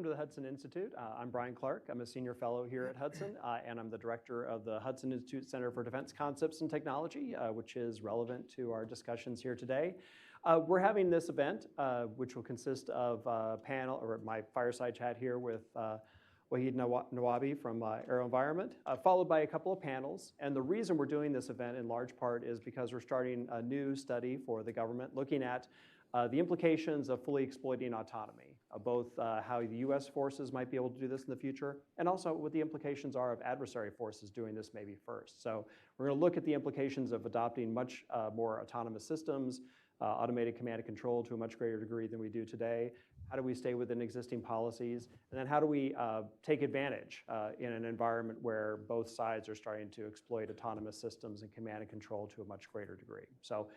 to the Hudson Institute. I'm Bryan Clark. I'm a senior fellow here at Hudson, and I'm the director of the Hudson Institute Center for Defense Concepts and Technology, which is relevant to our discussions here today. We're having this event, which will consist of a panel, or my fireside chat here with Wahid Nawabi from AeroVironment, followed by a couple of panels. And the reason we're doing this event in large part is because we're starting a new study for the government looking at the implications of fully exploiting autonomy, both how the US forces might be able to do this in the future, and also what the implications are of adversary forces doing this maybe first. So we're going to look at the implications of adopting much more autonomous systems, automated command and control to a much greater degree than we do today. How do we stay within existing policies? And then how do we take advantage in an environment where both sides are starting to exploit autonomous systems and command and control to a much greater degree? So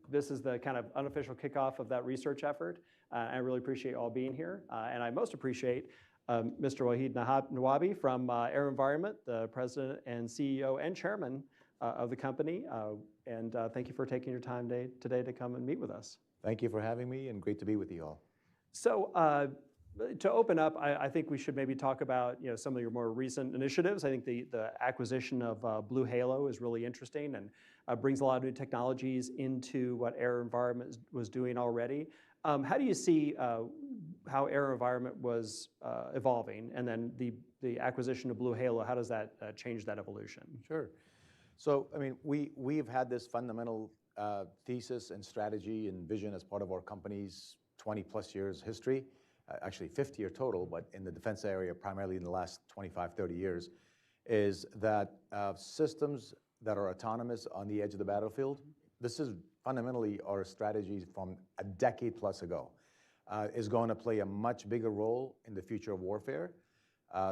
this is the kind of unofficial kickoff of that research effort. I really appreciate you all being here. And I most appreciate Mr. Wahid Nawabi from AeroVironment, the president and CEO and chairman of the company. And thank you for taking your time today to come and meet with us. Thank you for having me, and great to be with you all. So to open up, I think we should maybe talk about some of your more recent initiatives. I think the acquisition of Blue Halo is really interesting and brings a lot of new technologies into what AeroVironment was doing already. How do you see how AeroVironment was evolving, and then the acquisition of Blue Halo, how does that change that evolution? Sure. So, I mean, we've had this fundamental thesis and strategy and vision as part of our company's 20 plus years history, actually 50 year total, but in the defense area, primarily in the last 25, 30 years, is that systems that are autonomous on the edge of the battlefield, this is fundamentally our strategy from a decade plus ago, is going to play a much bigger role in the future of warfare.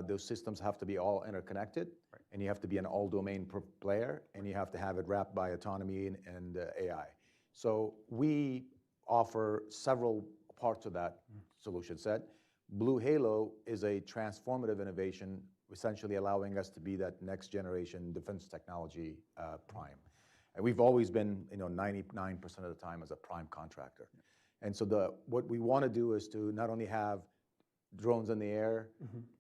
Those systems have to be all interconnected, right, and you have to be an all-domain player, and you have to have it wrapped by autonomy and AI. So we offer several parts of that solution set. Blue Halo is a transformative innovation, essentially allowing us to be that next generation defense technology prime. And we've always been 99% of the time as a prime contractor. Yeah. And so what we want to do is to not only have drones in the air,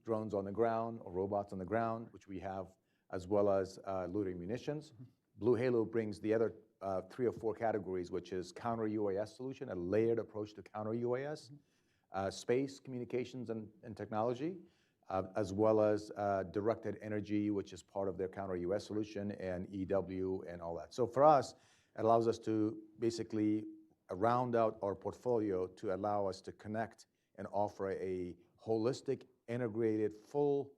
drones on the ground, or robots on the ground, which we have, as well as loitering munitions. Blue Halo brings the other 3 or 4 categories, which is counter-UAS solution, a layered approach to counter-UAS, space communications and technology, as well as directed energy, which is part of their counter-UAS solution, and EW and all that. So for us, it allows us to basically round out our portfolio to allow us to connect and offer a holistic, integrated, full,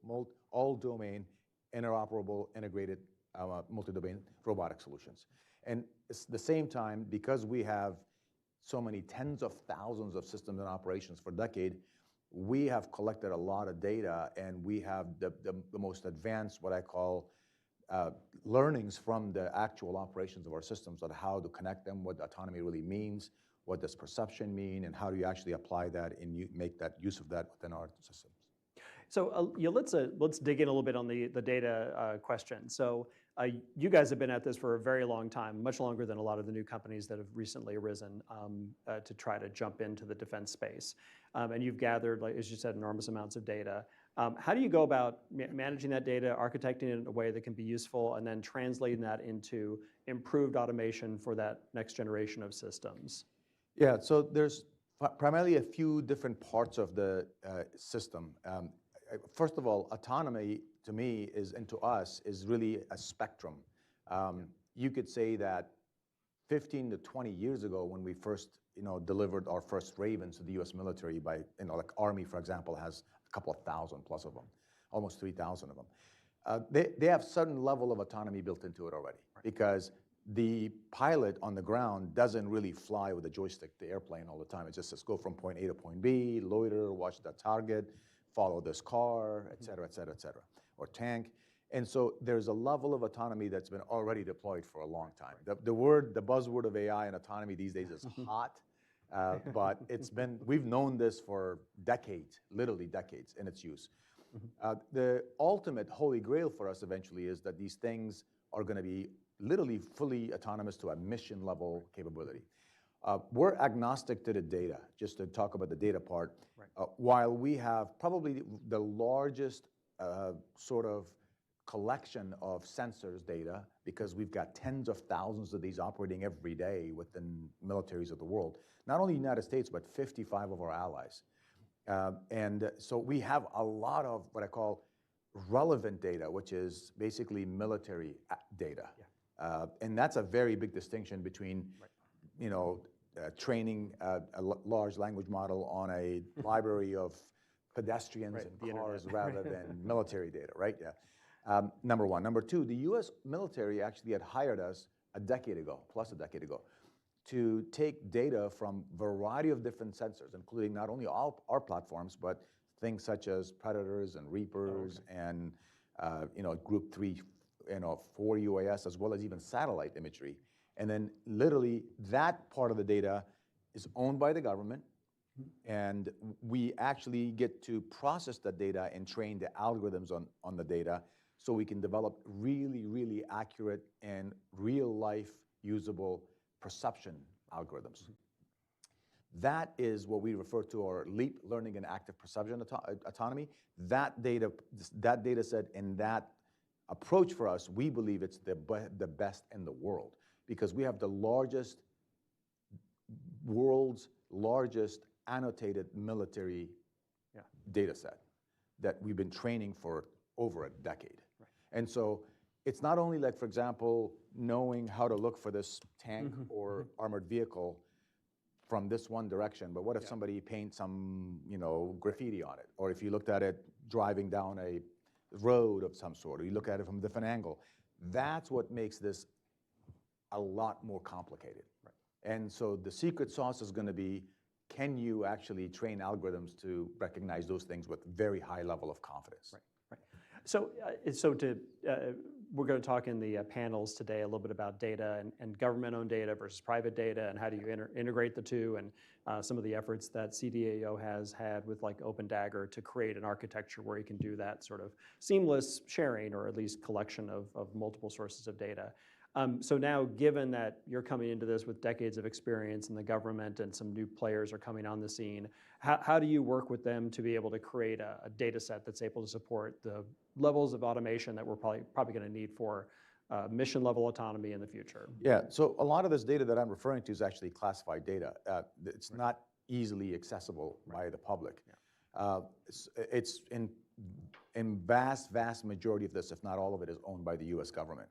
all-domain, interoperable, integrated, multi-domain robotic solutions. And at the same time, because we have so many tens of thousands of systems in operations for a decade, we have collected a lot of data, and we have the most advanced, what I call, learnings from the actual operations of our systems on how to connect them, what autonomy really means, what does perception mean, and how do you actually apply that and make that use of that within our systems. So let's dig in a little bit on the data question. So you guys have been at this for a very long time, much longer than a lot of the new companies that have recently arisen to try to jump into the defense space. And you've gathered, like, as you said, enormous amounts of data. How do you go about managing that data, architecting it in a way that can be useful, and then translating that into improved automation for that next generation of systems? Yeah, so there's primarily a few different parts of the system. First of all, autonomy to me and to us is really a spectrum. You could say that 15 to 20 years ago, when we first delivered our first Ravens to the U.S. military, by like Army, for example, has a couple of thousand plus of them, almost 3,000 of them. They have certain level of autonomy built into it already, right, because the pilot on the ground doesn't really fly with a joystick, the airplane, all the time. It just says go from point A to point B, loiter, watch that target, follow this car, et cetera, et cetera, et cetera, or tank. And so there's a level of autonomy that's been already deployed for a long time. The buzzword of AI and autonomy these days is hot, but we've known this for decades, literally decades, in its use. The ultimate holy grail for us eventually is that these things are going to be literally fully autonomous to a mission level capability. We're agnostic to the data, just to talk about the data part. Right. While we have probably the largest sort of collection of sensors data, because we've got tens of thousands of these operating every day within militaries of the world, not only the United States, but 55 of our allies. And so we have a lot of what I call relevant data, which is basically military data. Yeah. And that's a very big distinction between, training a large language model on a library of pedestrians and cars rather than military data, right? Yeah. Number one. Number two, the U.S. military actually had hired us a decade ago, to take data from a variety of different sensors, including not only all our platforms, but things such as Predators and Reapers and Group 3, 4 UAS, as well as even satellite imagery. And then literally that part of the data is owned by the government, and we actually get to process that data and train the algorithms on the data so we can develop really, really accurate and real-life usable perception algorithms. That is what we refer to our LEAP, learning and active perception autonomy. That data set and that approach for us, we believe it's the best in the world, because we have the world's largest annotated military data set that we've been training for over a decade. Right. And so it's not only like, for example, knowing how to look for this tank or armored vehicle from this one direction, but what if somebody paints some, graffiti on it? Or if you looked at it driving down a road of some sort, or you look at it from a different angle. That's what makes this a lot more complicated. Right. And so the secret sauce is going to be, can you actually train algorithms to recognize those things with very high level of confidence? Right. So, we're going to talk in the panels today a little bit about data and government-owned data versus private data, and how do you integrate the two, and some of the efforts that CDAO has had with like Open Dagger to create an architecture where you can do that sort of seamless sharing, or at least collection of multiple sources of data. So now, given that you're coming into this with decades of experience in the government and some new players are coming on the scene, how do you work with them to be able to create a data set that's able to support the levels of automation that we're probably going to need for mission level autonomy in the future? Yeah, so a lot of this data that I'm referring to is actually classified data. It's not easily accessible by the public. Yeah. It's in vast majority of this, if not all of it, is owned by the US government.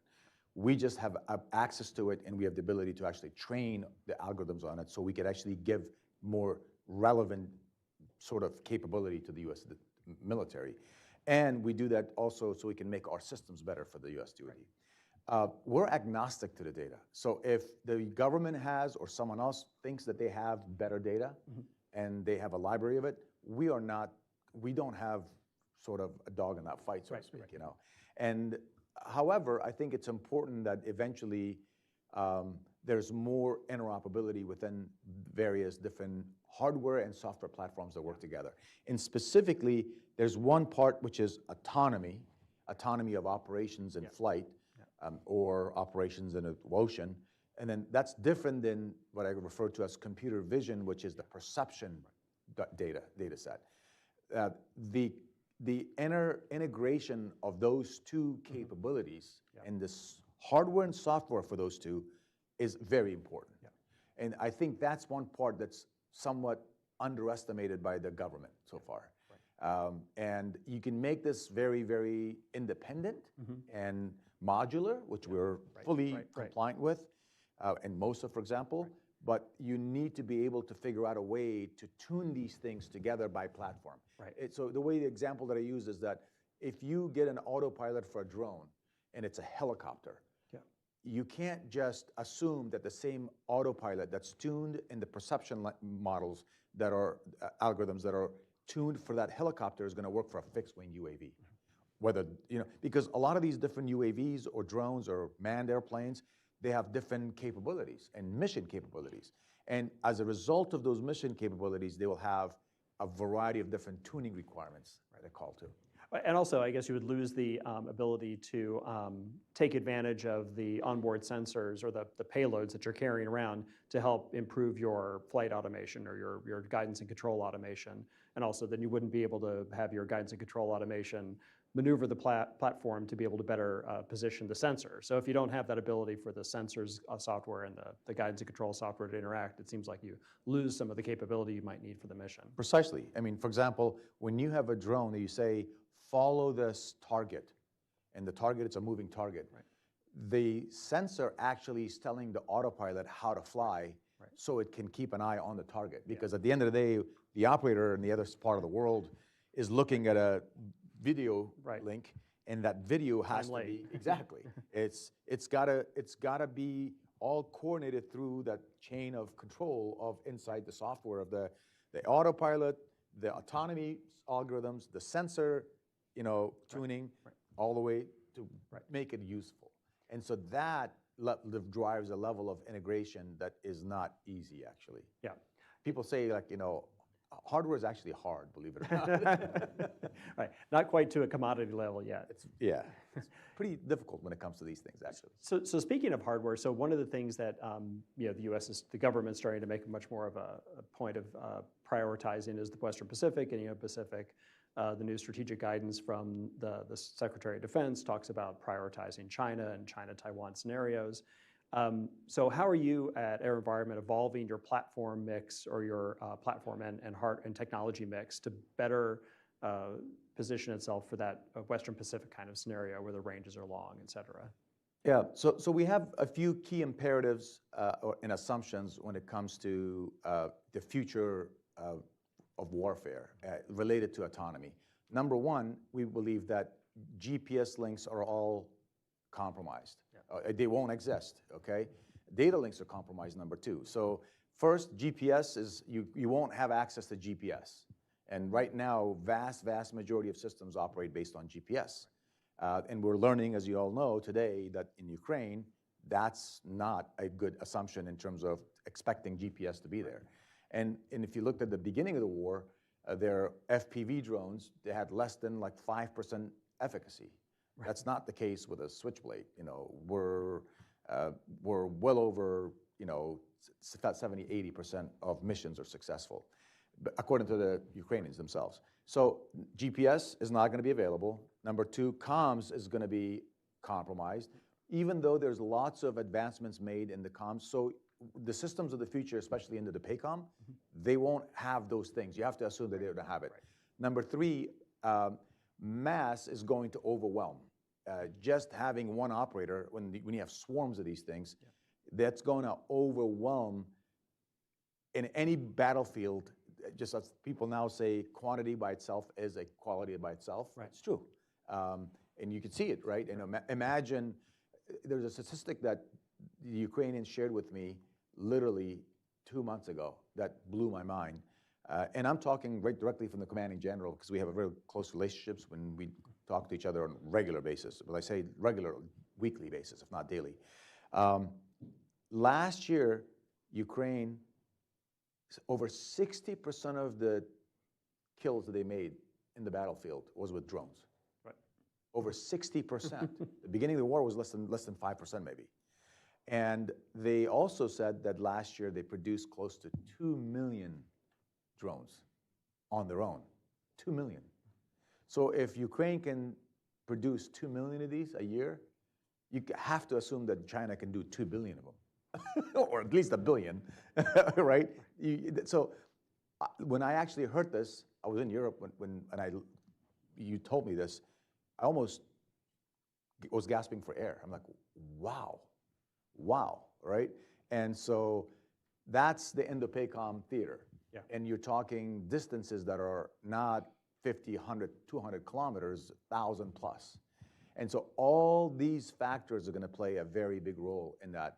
We just have access to it, and we have the ability to actually train the algorithms on it, so we could actually give more relevant sort of capability to the US military. And we do that also so we can make our systems better for the US DoD. We're agnostic to the data. So if the government has, or someone else thinks that they have better data, and they have a library of it, we don't have sort of a dog in that fight, so to speak, And however, I think it's important that eventually there's more interoperability within various different hardware and software platforms that work together. And specifically, there's one part which is autonomy of operations in flight, or operations in the ocean. And then that's different than what I refer to as computer vision, which is the perception data set. The integration of those two capabilities and this hardware and software for those two is very important. Yeah. And I think that's one part that's somewhat underestimated by the government so far. Right. And you can make this very, very independent and modular, which we're fully compliant with, and MOSA, for example. Right. But you need to be able to figure out a way to tune these things together by platform. Right. So the example that I use is that if you get an autopilot for a drone and it's a helicopter, you can't just assume that the same autopilot that's tuned in the perception models that are algorithms that are tuned for that helicopter is going to work for a fixed-wing UAV. Whether, because a lot of these different UAVs or drones or manned airplanes, they have different capabilities and mission capabilities. And as a result of those mission capabilities, they will have a variety of different tuning requirements, they're called to. And also, I guess you would lose the ability to take advantage of the onboard sensors or the payloads that you're carrying around to help improve your flight automation or your guidance and control automation. And also, then you wouldn't be able to have your guidance and control automation maneuver the platform to be able to better position the sensor. So if you don't have that ability for the sensors software and the guidance and control software to interact, it seems like you lose some of the capability you might need for the mission. Precisely. I mean, for example, when you have a drone that you say, follow this target, and the target is a moving target, right. The sensor actually is telling the autopilot how to fly, right. so it can keep an eye on the target. Because at the end of the day, the operator in the other part of the world is looking at a video right. link, and that video has to be exactly. It's gotta be all coordinated through that chain of control of inside the software of the autopilot, the autonomy algorithms, the sensor, tuning, right. all the way to right. make it useful. And so that drives a level of integration that is not easy, actually. Yeah. People say, like, hardware is actually hard, believe it or not. Right, not quite to a commodity level yet. It's pretty difficult when it comes to these things, actually. So speaking of hardware, so one of the things that the government's starting to make much more of a point of prioritizing is the Western Pacific and Indo-Pacific. The new strategic guidance from the Secretary of Defense talks about prioritizing China and China-Taiwan scenarios. So how are you at AeroVironment evolving your platform mix or your platform and technology mix to better position itself for that Western Pacific kind of scenario where the ranges are long, et cetera? Yeah, so we have a few key imperatives and assumptions when it comes to the future of warfare related to autonomy. Number one, we believe that GPS links are all compromised. Yeah. They won't exist, okay? Data links are compromised, number two. So first, GPS is, you won't have access to GPS. And right now, vast majority of systems operate based on GPS. And we're learning, as you all know today, that in Ukraine, that's not a good assumption in terms of expecting GPS to be there. And if you looked at the beginning of the war, their FPV drones, they had less than like 5% efficacy. Right. That's not the case with a Switchblade. We're well over 70, 80% of missions are successful, according to the Ukrainians themselves. So GPS is not going to be available. Number two, comms is going to be compromised, even though there's lots of advancements made in the comms. So the systems of the future, especially into the PACOM, they won't have those things. You have to assume that they don't have it. Right. Number three, mass is going to overwhelm. Just having one operator, when you have swarms of these things, that's going to overwhelm in any battlefield. Just as people now say, quantity by itself is a quality by itself. Right. It's true. And you can see it, right? And imagine, there's a statistic that the Ukrainians shared with me literally 2 months ago that blew my mind. And I'm talking right directly from the commanding general, because we have a very close relationships when we talk to each other on a regular basis. Well, I say regular, weekly basis, if not daily. Last year, Ukraine, over 60% of the kills that they made in the battlefield was with drones. Right. Over 60%. The beginning of the war was less than 5% maybe. And they also said that last year they produced close to 2 million drones on their own. 2 million. So if Ukraine can produce 2 million of these a year, you have to assume that China can do 2 billion of them. Or at least 1 billion, right? So when I actually heard this, I was in Europe when you told me this, I almost was gasping for air. I'm like, wow, right? And so that's the Indo-PACOM theater. Yeah. And you're talking distances that are not 50, 100, 200 kilometers, 1,000 plus. And so all these factors are going to play a very big role in that,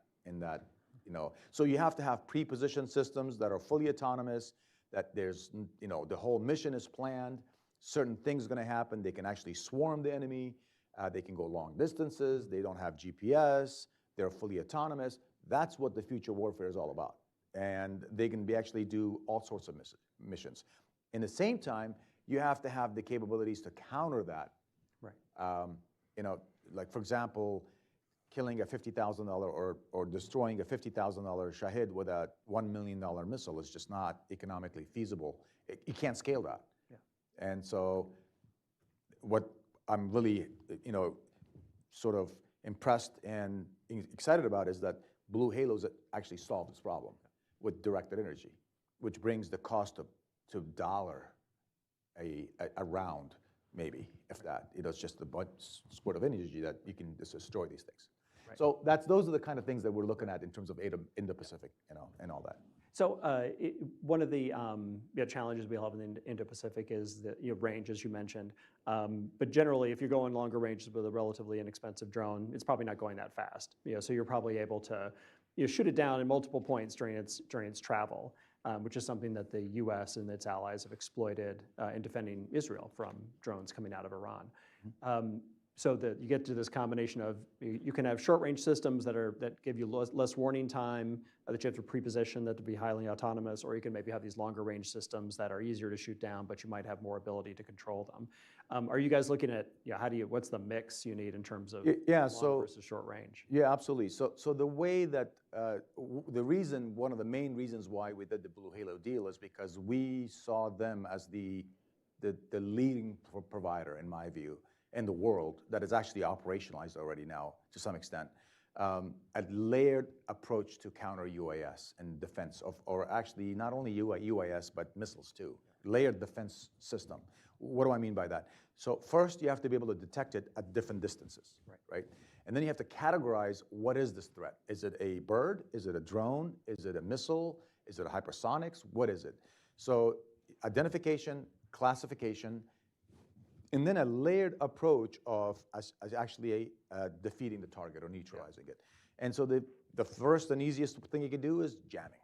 So you have to have pre-positioned systems that are fully autonomous, that there's, the whole mission is planned, certain things are going to happen, they can actually swarm the enemy, they can go long distances, they don't have GPS, they're fully autonomous. That's what the future warfare is all about. And they can actually do all sorts of missions. In the same time, you have to have the capabilities to counter that. Right. You know, like for example, killing a $50,000 or destroying a $50,000 Shahid with a $1 million missile is just not economically feasible. You can't scale that. Yeah. And so what I'm really, you know, sort of impressed and excited about is that Blue Halos actually solved this problem with directed energy, which brings the cost to dollar a round, maybe, if that. You know, it's just a squirt of energy that you can just destroy these things. Right. So those are the kind of things that we're looking at in terms of Indo-Pacific, you know, and all that. So one of the challenges we have in the Indo-Pacific is the range, as you mentioned. But generally, if you're going longer ranges with a relatively inexpensive drone, it's probably not going that fast. So you're probably able to shoot it down in multiple points during its travel, which is something that the U.S. and its allies have exploited in defending Israel from drones coming out of Iran. Mm-hmm. So that you get to this combination of you can have short-range systems that give you less warning time, that you have to preposition that to be highly autonomous, or you can maybe have these longer-range systems that are easier to shoot down, but you might have more ability to control them. Are you guys looking at what's the mix you need in terms of long versus short range? Yeah, absolutely. So the way that one of the main reasons why we did the Blue Halo deal is because we saw them as the leading provider, in my view, in the world that is actually operationalized already now to some extent, a layered approach to counter UAS and defense or actually not only UAS, but missiles too. Layered defense system. What do I mean by that? So first you have to be able to detect it at different distances, right? And then you have to categorize what is this threat. Is it a bird? Is it a drone? Is it a missile? Is it a hypersonics? What is it? So identification, classification, and then a layered approach of actually defeating the target or neutralizing it. And so the first and easiest thing you can do is jamming,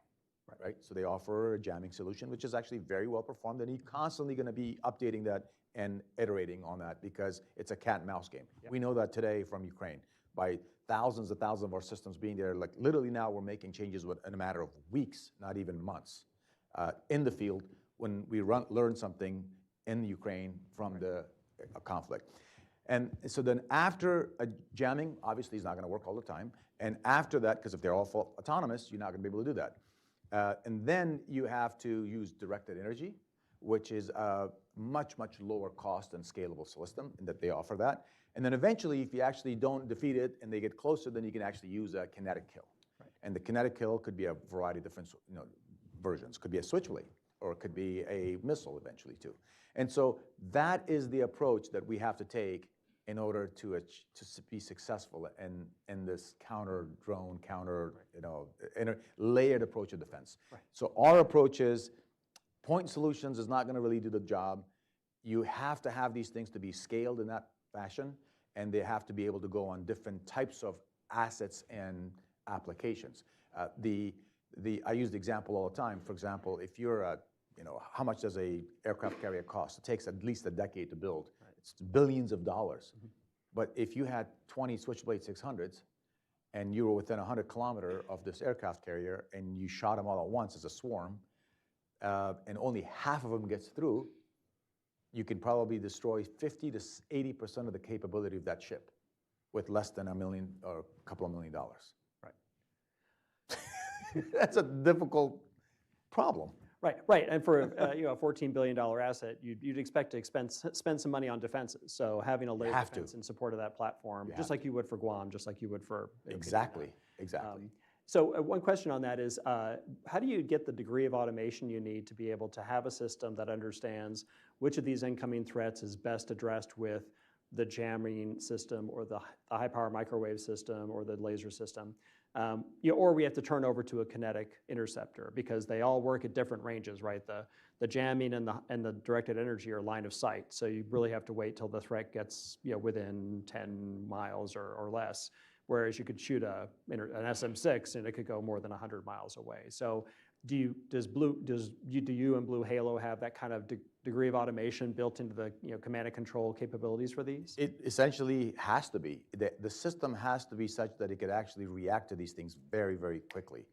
right? So they offer a jamming solution, which is actually very well performed, and you're constantly going to be updating that and iterating on that because it's a cat and mouse game. Yep. We know that today from Ukraine by thousands and thousands of our systems being there. Like literally now we're making changes in a matter of weeks, not even months, in the field when we learn something in Ukraine from the conflict. And so then after jamming, obviously is not going to work all the time. And after that, because if they're all autonomous, you're not going to be able to do that. And then you have to use directed energy, which is a much, much lower cost and scalable system, and that they offer that. And then eventually, if you actually don't defeat it and they get closer, then you can actually use a kinetic kill. Right. And the kinetic kill could be a variety of different versions. Could be a switchblade, or it could be a missile eventually too. And so that is the approach that we have to take in order to be successful in this counter drone, layered approach of defense. Right. So our approach is point solutions is not going to really do the job. You have to have these things to be scaled in that fashion, and they have to be able to go on different types of assets and applications. I use the example all the time. For example, if you're how much does a aircraft carrier cost? It takes at least a decade to build. Right. It's billions of dollars. Mm-hmm. But if you had 20 Switchblade 600s and you were within 100 kilometers of this aircraft carrier and you shot them all at once as a swarm, and only half of them gets through, you can probably destroy 50 to 80% of the capability of that ship with less than $1 million or a couple of $1 million. Right. That's a difficult problem. Right, and for a $14 billion asset, you'd expect to spend some money on defenses. So having a layered defense in support of that platform, just like you would for Guam, just like you would for exactly. So one question on that is, how do you get the degree of automation you need to be able to have a system that understands which of these incoming threats is best addressed with the jamming system or the high-power microwave system or the laser system? Or we have to turn over to a kinetic interceptor because they all work at different ranges, right? The jamming and the directed energy are line of sight, so you really have to wait till the threat gets within 10 miles or less. Whereas you could shoot an SM-6 and it could go more than 100 miles away. So do you and Blue Halo have that kind of degree of automation built into the command and control capabilities for these? It essentially has to be. The system has to be such that it could actually react to these things very, very quickly,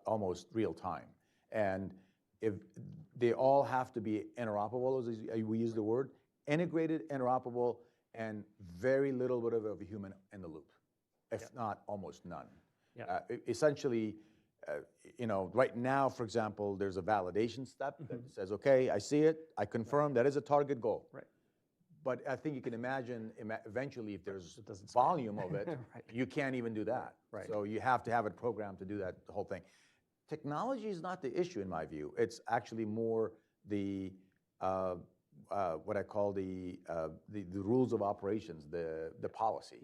almost real time. And if they all have to be interoperable, as we use the word, integrated, interoperable, and very little bit of a human in the loop, if not almost none. Essentially, right now, for example, there's a validation step that says, okay, I see it, I confirm that is a target goal. Right. But I think you can imagine eventually if there's volume of it, you can't even do that. Right. So you have to have it programmed to do that, the whole thing. Technology is not the issue in my view. It's actually more the what I call the rules of operations, the policy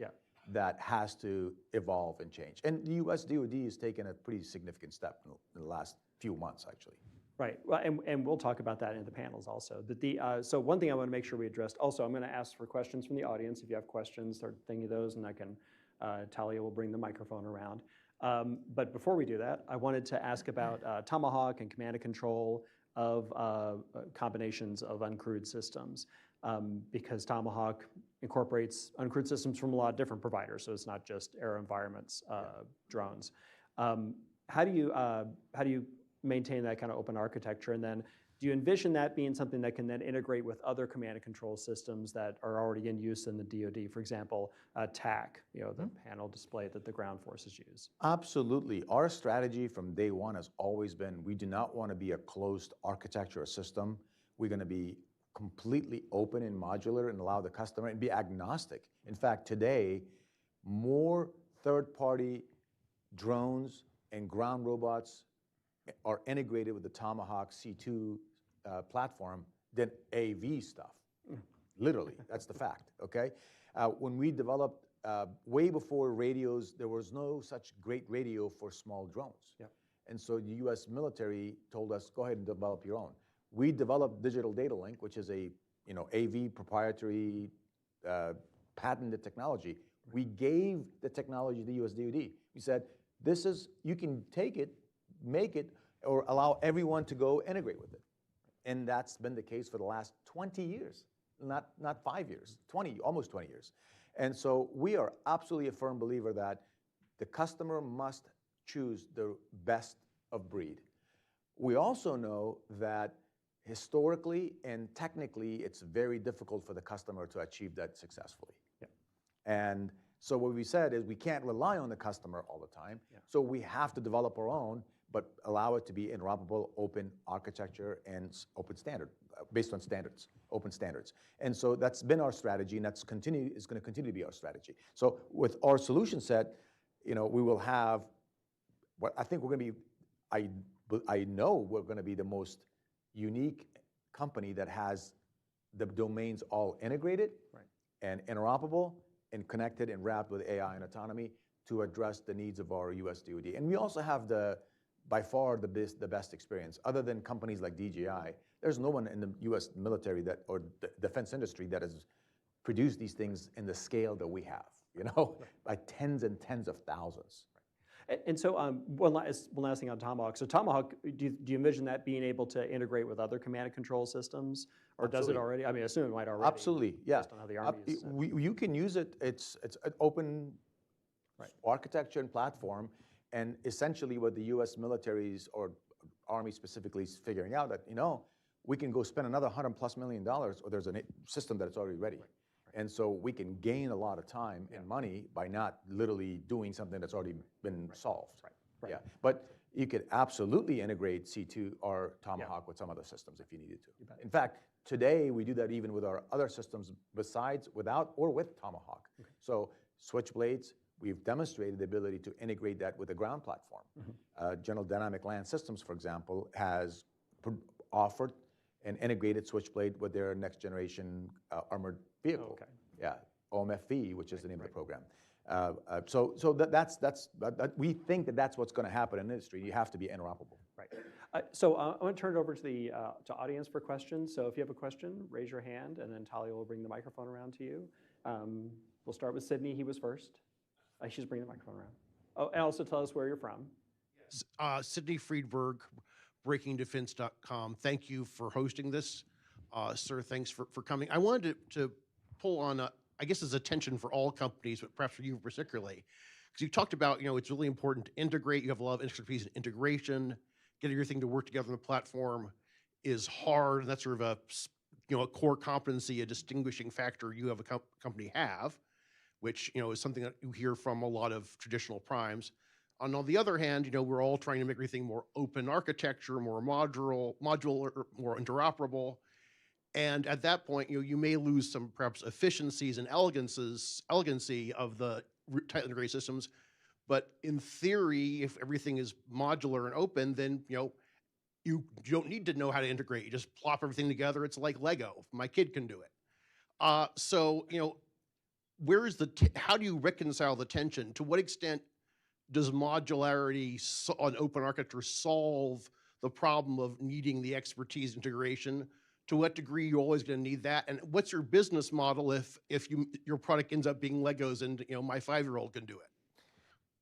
that has to evolve and change. And the U.S. DoD has taken a pretty significant step in the last few months, actually. Right. Well, and we'll talk about that in the panels also. So one thing I want to make sure we addressed. Also, I'm going to ask for questions from the audience. If you have questions, start thinking of those, and I can. Talia will bring the microphone around. But before we do that, I wanted to ask about Tomahawk and command and control of combinations of uncrewed systems, because Tomahawk incorporates uncrewed systems from a lot of different providers, so it's not just AeroVironment's drones. How do you maintain that kind of open architecture, and then do you envision that being something that can then integrate with other command and control systems that are already in use in the DoD? For example, TAC, the panel display that the ground forces use. Absolutely. Our strategy from day one has always been we do not want to be a closed architecture or system. We're going to be completely open and modular and allow the customer and be agnostic. In fact, today, more third-party drones and ground robots are integrated with the Tomahawk C2 platform than AV stuff. Literally, that's the fact, okay? When we developed, way before radios, there was no such great radio for small drones. And so the US military told us, go ahead and develop your own. We developed digital data link, which is a AV proprietary patented technology. We gave the technology to the US DoD. We said, you can take it, make it, or allow everyone to go integrate with it. And that's been the case for the last 20 years, not 5 years, almost 20 years. And so we are absolutely a firm believer that the customer must choose the best of breed. We also know that historically and technically, it's very difficult for the customer to achieve that successfully. And so what we said is we can't rely on the customer all the time. So we have to develop our own, but allow it to be interoperable, open architecture, and open standard, based on standards, open standards. And so that's been our strategy, and is going to continue to be our strategy. So with our solution set, we will have what I think we're going to be, I know we're going to be the most unique company that has the domains all integrated and interoperable and connected and wrapped with AI and autonomy to address the needs of our US DoD. And we also have by far the best experience. Other than companies like DJI, there's no one in the US military or the defense industry that has produced these things in the scale that we have, by tens and tens of thousands. And so one last thing on Tomahawk. So Tomahawk, do you envision that being able to integrate with other command and control systems? Or does it already? I mean, I assume it might already. Absolutely, yeah. Based on how the Army uses it. You can use it. It's an open architecture and platform. And essentially what the US militaries or Army specifically is figuring out that, we can go spend another $100+ million, or there's a system that it's already ready. And so we can gain a lot of time and money by not literally doing something that's already been solved. Yeah. But you could absolutely integrate C2 or Tomahawk with some other systems if you needed to. In fact, today we do that even with our other systems besides, without, or with Tomahawk. So Switchblades, we've demonstrated the ability to integrate that with a ground platform. General Dynamic Land Systems, for example, has offered an integrated Switchblade with their next generation armored vehicle. OMFV, which is the name of the program. So we think that that's what's going to happen in the industry. You have to be interoperable. So I'm going to turn it over to the audience for questions. So if you have a question, raise your hand, and then Talia will bring the microphone around to you. We'll start with Sydney. He was first. She's bringing the microphone around. Oh, and also tell us where you're from. Sydney Friedberg, BreakingDefense.com. Thank you for hosting this. Sir, thanks for coming. I wanted to pull on, I guess, as attention for all companies, but perhaps for you particularly, because you talked about, it's really important to integrate. You have a lot of expertise in integration, getting everything to work together on the platform is hard. And that's sort of a core competency, a distinguishing factor you have a company have, which is something that you hear from a lot of traditional primes. And on the other hand, we're all trying to make everything more open architecture, more modular, more interoperable. And at that point, you may lose some perhaps efficiencies and elegancy of the tightly integrated systems. But in theory, if everything is modular and open, then you don't need to know how to integrate. You just plop everything together. It's like Lego. My kid can do it. So where is how do you reconcile the tension? To what extent does modularity on open architecture solve the problem of needing the expertise integration? To what degree you're always going to need that? And what's your business model if your product ends up being Legos and my 5-year-old can do it?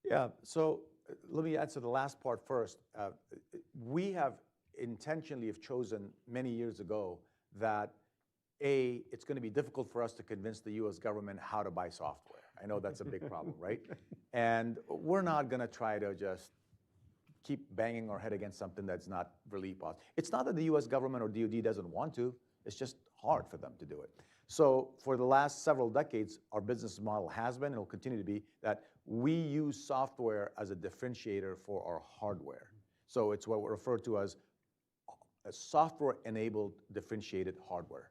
Yeah, so let me answer the last part first. We have intentionally have chosen many years ago that it's going to be difficult for us to convince the US government how to buy software. I know that's a big problem, right? And we're not going to try to just keep banging our head against something that's not really possible. It's not that the US government or DoD doesn't want to, it's just hard for them to do it. So for the last several decades, our business model has been and will continue to be that we use software as a differentiator for our hardware. So it's what we refer to as a software-enabled differentiated hardware.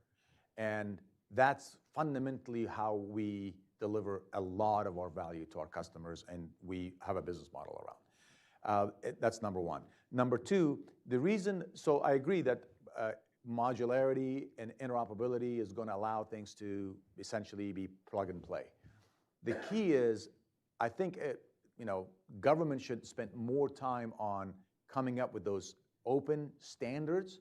And that's fundamentally how we deliver a lot of our value to our customers, and we have a business model around. That's number one. Number two, so I agree that modularity and interoperability is going to allow things to essentially be plug and play. The key is, I think government should spend more time on coming up with those open standards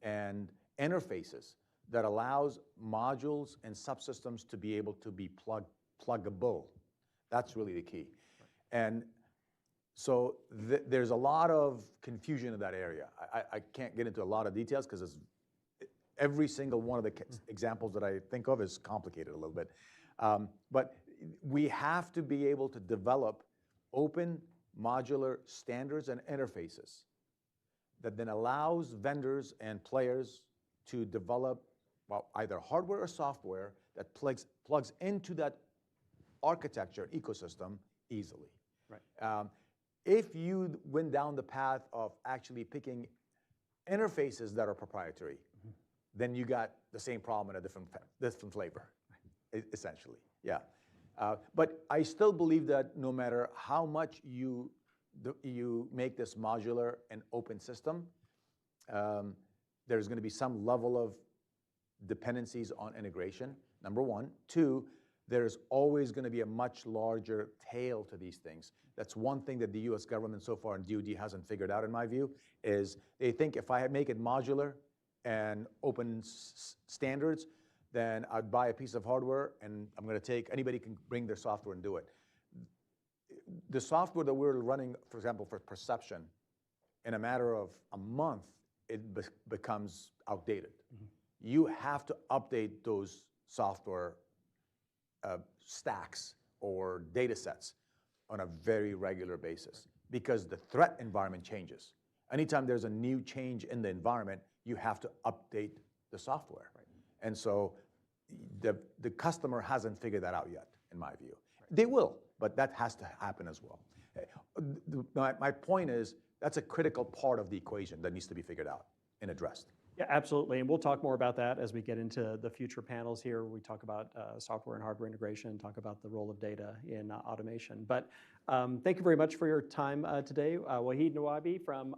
and interfaces that allows modules and subsystems to be able to be pluggable. That's really the key. Right. And so there's a lot of confusion in that area. I can't get into a lot of details because every single one of the examples that I think of is complicated a little bit. But we have to be able to develop open modular standards and interfaces that then allows vendors and players to develop either hardware or software that plugs into that architecture ecosystem easily. Right. If you went down the path of actually picking interfaces that are proprietary, then you got the same problem in a different flavor, essentially. Yeah. But I still believe that no matter how much you make this modular and open system, there's going to be some level of dependencies on integration, number one. Two, there's always going to be a much larger tail to these things. That's one thing that the US government so far and DoD hasn't figured out, in my view, is they think if I make it modular and open standards, then I'd buy a piece of hardware and I'm going to anybody can bring their software and do it. The software that we're running, for example, for perception, in a matter of a month, it becomes outdated. You have to update those software stacks or data sets on a very regular basis because the threat environment changes. Anytime there's a new change in the environment, you have to update the software. Right. And so the customer hasn't figured that out yet, in my view. Right. They will, but that has to happen as well. My point is that's a critical part of the equation that needs to be figured out and addressed. Yeah, absolutely. And we'll talk more about that as we get into the future panels here. We talk about software and hardware integration, talk about the role of data in automation. But thank you very much for your time today. Wahid Nawabi from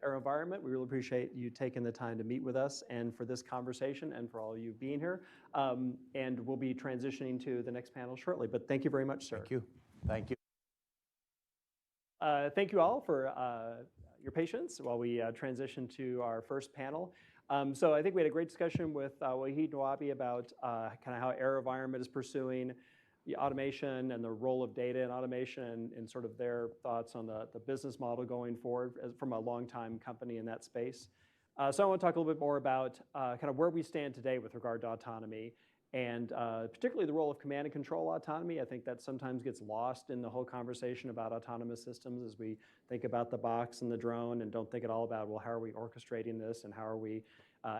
AeroVironment, we really appreciate you taking the time to meet with us and for this conversation and for all of you being here. And we'll be transitioning to the next panel shortly. But thank you very much, sir. Thank you. Thank you. Thank you all for your patience while we transition to our first panel. So I think we had a great discussion with Wahid Nawabi about kind of how AeroVironment is pursuing the automation and the role of data in automation and sort of their thoughts on the business model going forward from a long-time company in that space. So I want to talk a little bit more about kind of where we stand today with regard to autonomy and particularly the role of command and control autonomy. I think that sometimes gets lost in the whole conversation about autonomous systems as we think about the box and the drone and don't think at all about, well, how are we orchestrating this and how are we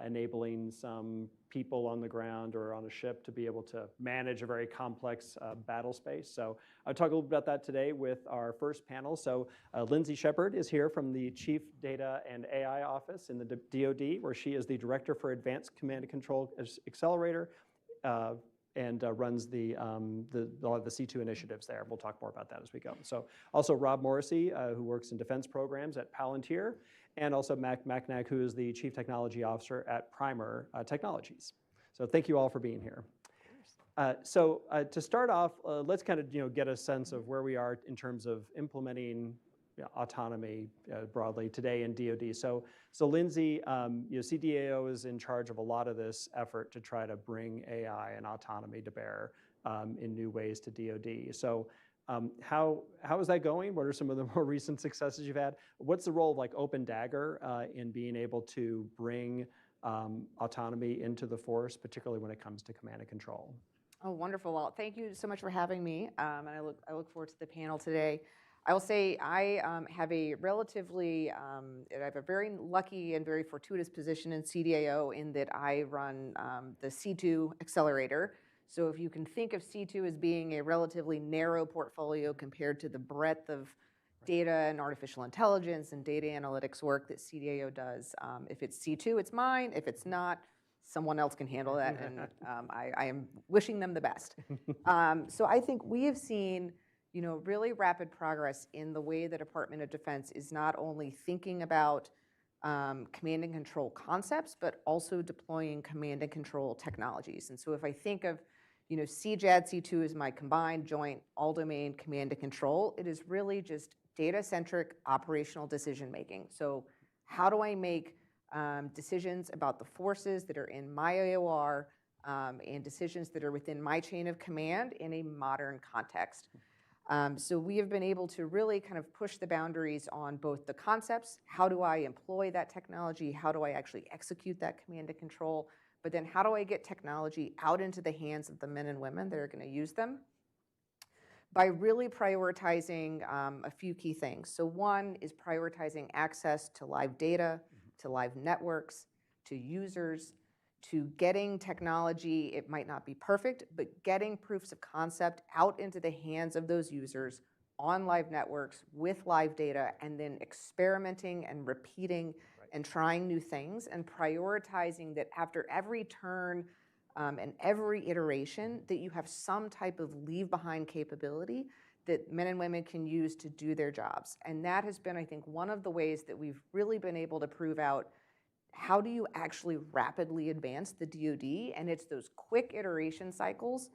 enabling some people on the ground or on a ship to be able to manage a very complex battle space. So I'll talk a little bit about that today with our first panel. So Lindsay Shepard is here from the Chief Data and AI Office in the DoD, where she is the Director for Advanced Command and Control Accelerator and runs a lot of the C2 initiatives there. We'll talk more about that as we go. So also Rob Morrissey, who works in defense programs at Palantir, and also Mac Macnack, who is the Chief Technology Officer at Primer Technologies. So thank you all for being here. So to start off, let's kind of get a sense of where we are in terms of implementing autonomy broadly today in DoD. So Lindsay, CDAO is in charge of a lot of this effort to try to bring AI and autonomy to bear in new ways to DoD. So how is that going? What are some of the more recent successes you've had? What's the role of like Open Dagger in being able to bring autonomy into the force, particularly when it comes to command and control? Oh, wonderful. Well, thank you so much for having me. And I look forward to the panel today. I will say I have a relatively, I have a very lucky and very fortuitous position in CDAO in that I run the C2 accelerator. So if you can think of C2 as being a relatively narrow portfolio compared to the breadth of data and artificial intelligence and data analytics work that CDAO does, if it's C2, it's mine. If it's not, someone else can handle that, and I am wishing them the best. So I think we have seen really rapid progress in the way the Department of Defense is not only thinking about command and control concepts, but also deploying command and control technologies. And so if I think of CJAD, C2 is my combined joint all-domain command and control, it is really just data-centric operational decision-making. So how do I make decisions about the forces that are in my AOR and decisions that are within my chain of command in a modern context? So we have been able to really kind of push the boundaries on both the concepts, how do I employ that technology, how do I actually execute that command and control, but then how do I get technology out into the hands of the men and women that are going to use them? By really prioritizing a few key things. So one is prioritizing access to live data, to live networks, to users, to getting technology, it might not be perfect, but getting proofs of concept out into the hands of those users on live networks with live data, and then experimenting and repeating and trying new things, and prioritizing that after every turn and every iteration that you have some type of leave behind capability that men and women can use to do their jobs. And that has been, I think, one of the ways that we've really been able to prove out how do you actually rapidly advance the DoD, and it's those quick iteration cycles,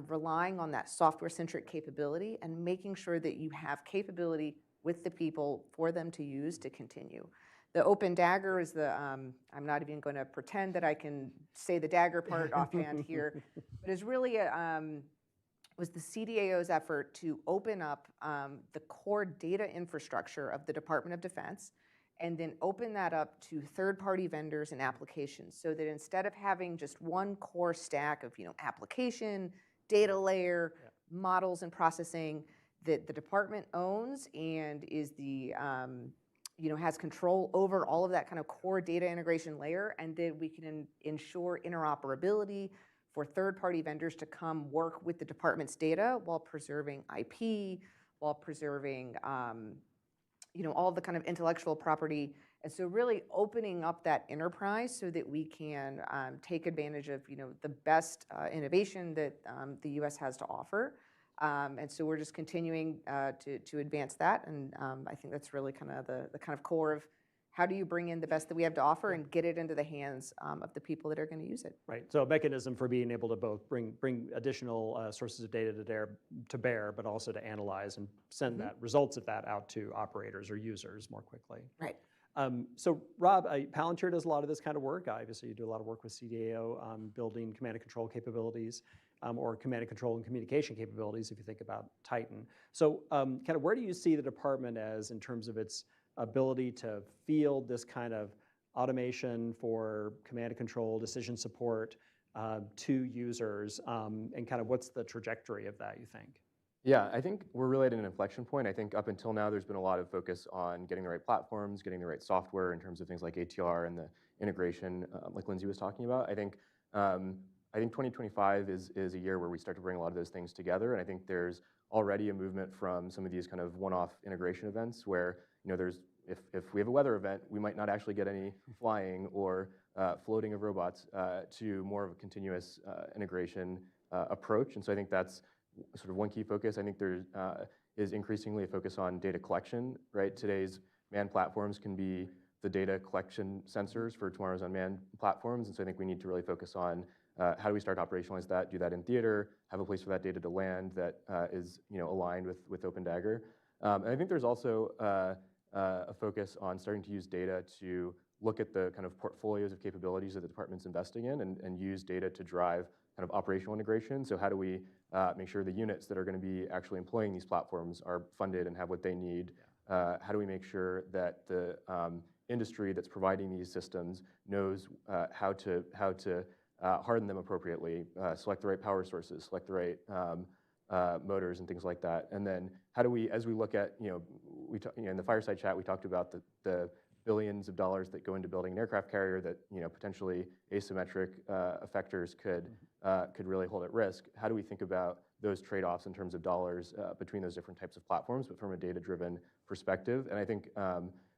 relying on that software-centric capability and making sure that you have capability with the people for them to use to continue. The Open Dagger is the, I'm not even going to pretend that I can say the dagger part offhand here, but it's really was the CDAO's effort to open up the core data infrastructure of the Department of Defense, and then open that up to third-party vendors and applications, so that instead of having just one core stack of application, data layer, models and processing that the department owns and is the has control over all of that kind of core data integration layer, and then we can ensure interoperability for third-party vendors to come work with the department's data while preserving IP, while preserving all the kind of intellectual property. And so really opening up that enterprise so that we can take advantage of the best innovation that the U.S. has to offer. And so we're just continuing to advance that. And I think that's really kind of the kind of core of how do you bring in the best that we have to offer and get it into the hands of the people that are going to use it. Right. So a mechanism for being able to both bring additional sources of data to bear, but also to analyze and send that results of that out to operators or users more quickly. Right. So Rob, Palantir does a lot of this kind of work. Obviously, you do a lot of work with CDAO building command and control capabilities or command and control and communication capabilities if you think about Titan. So kind of where do you see the department as in terms of its ability to field this kind of automation for command and control, decision support, to users, and kind of what's the trajectory of that, you think? Yeah, I think we're really at an inflection point. I think up until now, there's been a lot of focus on getting the right platforms, getting the right software in terms of things like ATR and the integration, like Lindsay was talking about. I think 2025 is a year where we start to bring a lot of those things together, and I think there's already a movement from some of these kind of one-off integration events where, there's if we have a weather event, we might not actually get any flying or floating of robots to more of a continuous integration approach. And so I think that's sort of one key focus. I think there is increasingly a focus on data collection, right? Today's manned platforms can be the data collection sensors for tomorrow's unmanned platforms. And so I think we need to really focus on how do we start to operationalize that, do that in theater, have a place for that data to land that is aligned with Open Dagger. And I think there's also a focus on starting to use data to look at the kind of portfolios of capabilities that the department's investing in and use data to drive kind of operational integration. So how do we make sure the units that are going to be actually employing these platforms are funded and have what they need? How do we make sure that the industry that's providing these systems knows how to harden them appropriately, select the right power sources, select the right motors and things like that? And then how do we, as we look at, in the fireside chat, we talked about the billions of dollars that go into building an aircraft carrier that potentially asymmetric effectors could really hold at risk. How do we think about those trade-offs in terms of dollars between those different types of platforms, but from a data-driven perspective? And I think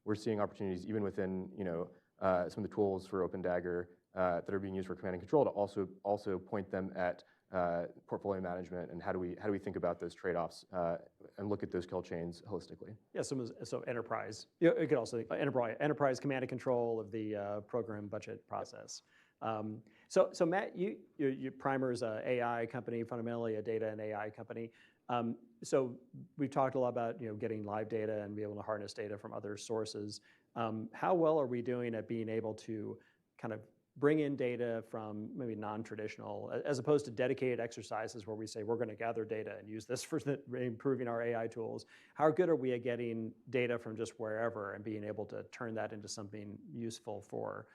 we're seeing opportunities even within some of the tools for Open Dagger that are being used for command and control to also point them at portfolio management and how do we think about those trade-offs and look at those kill chains holistically. Yeah, so enterprise. It could also enterprise command and control of the program budget process. So Matt, your Primer is an AI company, fundamentally a data and AI company. So we've talked a lot about getting live data and be able to harness data from other sources. How well are we doing at being able to kind of bring in data from maybe non-traditional, as opposed to dedicated exercises where we say we're going to gather data and use this for improving our AI tools? How good are we at getting data from just wherever and being able to turn that into something useful for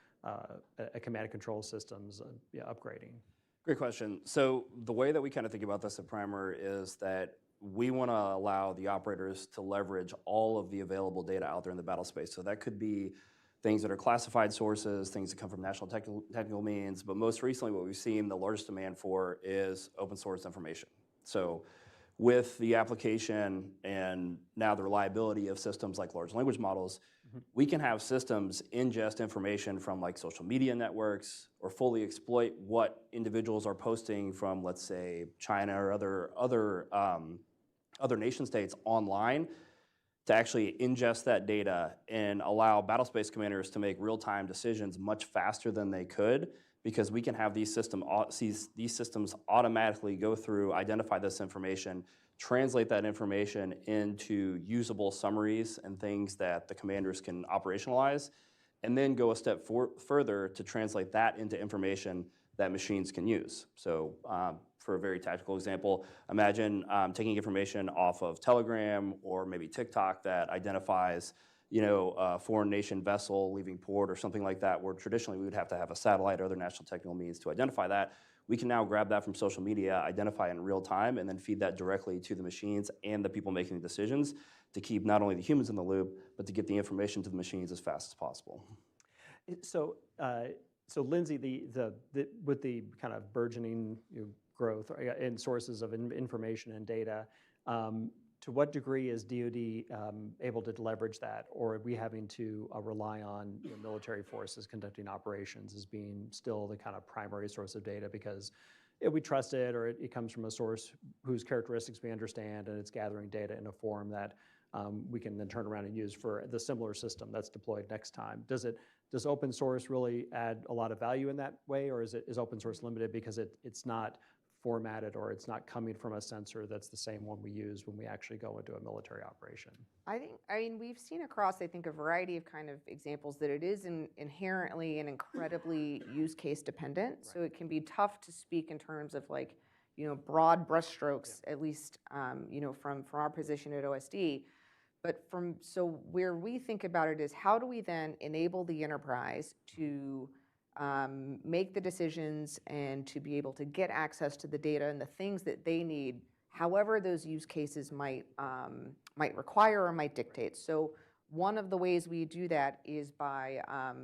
a command and control systems upgrading? Great question. So the way that we kind of think about this at Primer is that we want to allow the operators to leverage all of the available data out there in the battle space. So that could be things that are classified sources, things that come from national technical means, but most recently what we've seen the largest demand for is open source information. So with the application and now the reliability of systems like large language models, we can have systems ingest information from like social media networks or fully exploit what individuals are posting from, let's say, China or other nation states online, to actually ingest that data and allow battlespace commanders to make real-time decisions much faster than they could, because we can have these systems automatically go through, identify this information, translate that information into usable summaries and things that the commanders can operationalize, and then go a step further to translate that into information that machines can use. So for a very tactical example, imagine taking information off of Telegram or maybe TikTok that identifies a foreign nation vessel leaving port or something like that, where traditionally we would have to have a satellite or other national technical means to identify that. We can now grab that from social media, identify it in real time, and then feed that directly to the machines and the people making the decisions to keep not only the humans in the loop, but to get the information to the machines as fast as possible. So Lindsay, with the kind of burgeoning growth in sources of information and data, to what degree is DoD able to leverage that, or are we having to rely on military forces conducting operations as being still the kind of primary source of data because we trust it, or it comes from a source whose characteristics we understand, and it's gathering data in a form that we can then turn around and use for the similar system that's deployed next time? Does open source really add a lot of value in that way, or is open source limited because it's not formatted or it's not coming from a sensor that's the same one we use when we actually go into a military operation? I mean, we've seen across, I think, a variety of kind of examples that it is inherently and incredibly use case dependent. Right. So it can be tough to speak in terms of like, broad brushstrokes, at least, from our position at OSD. But so where we think about it is how do we then enable the enterprise to make the decisions and to be able to get access to the data and the things that they need, however those use cases might require or might dictate. So one of the ways we do that is by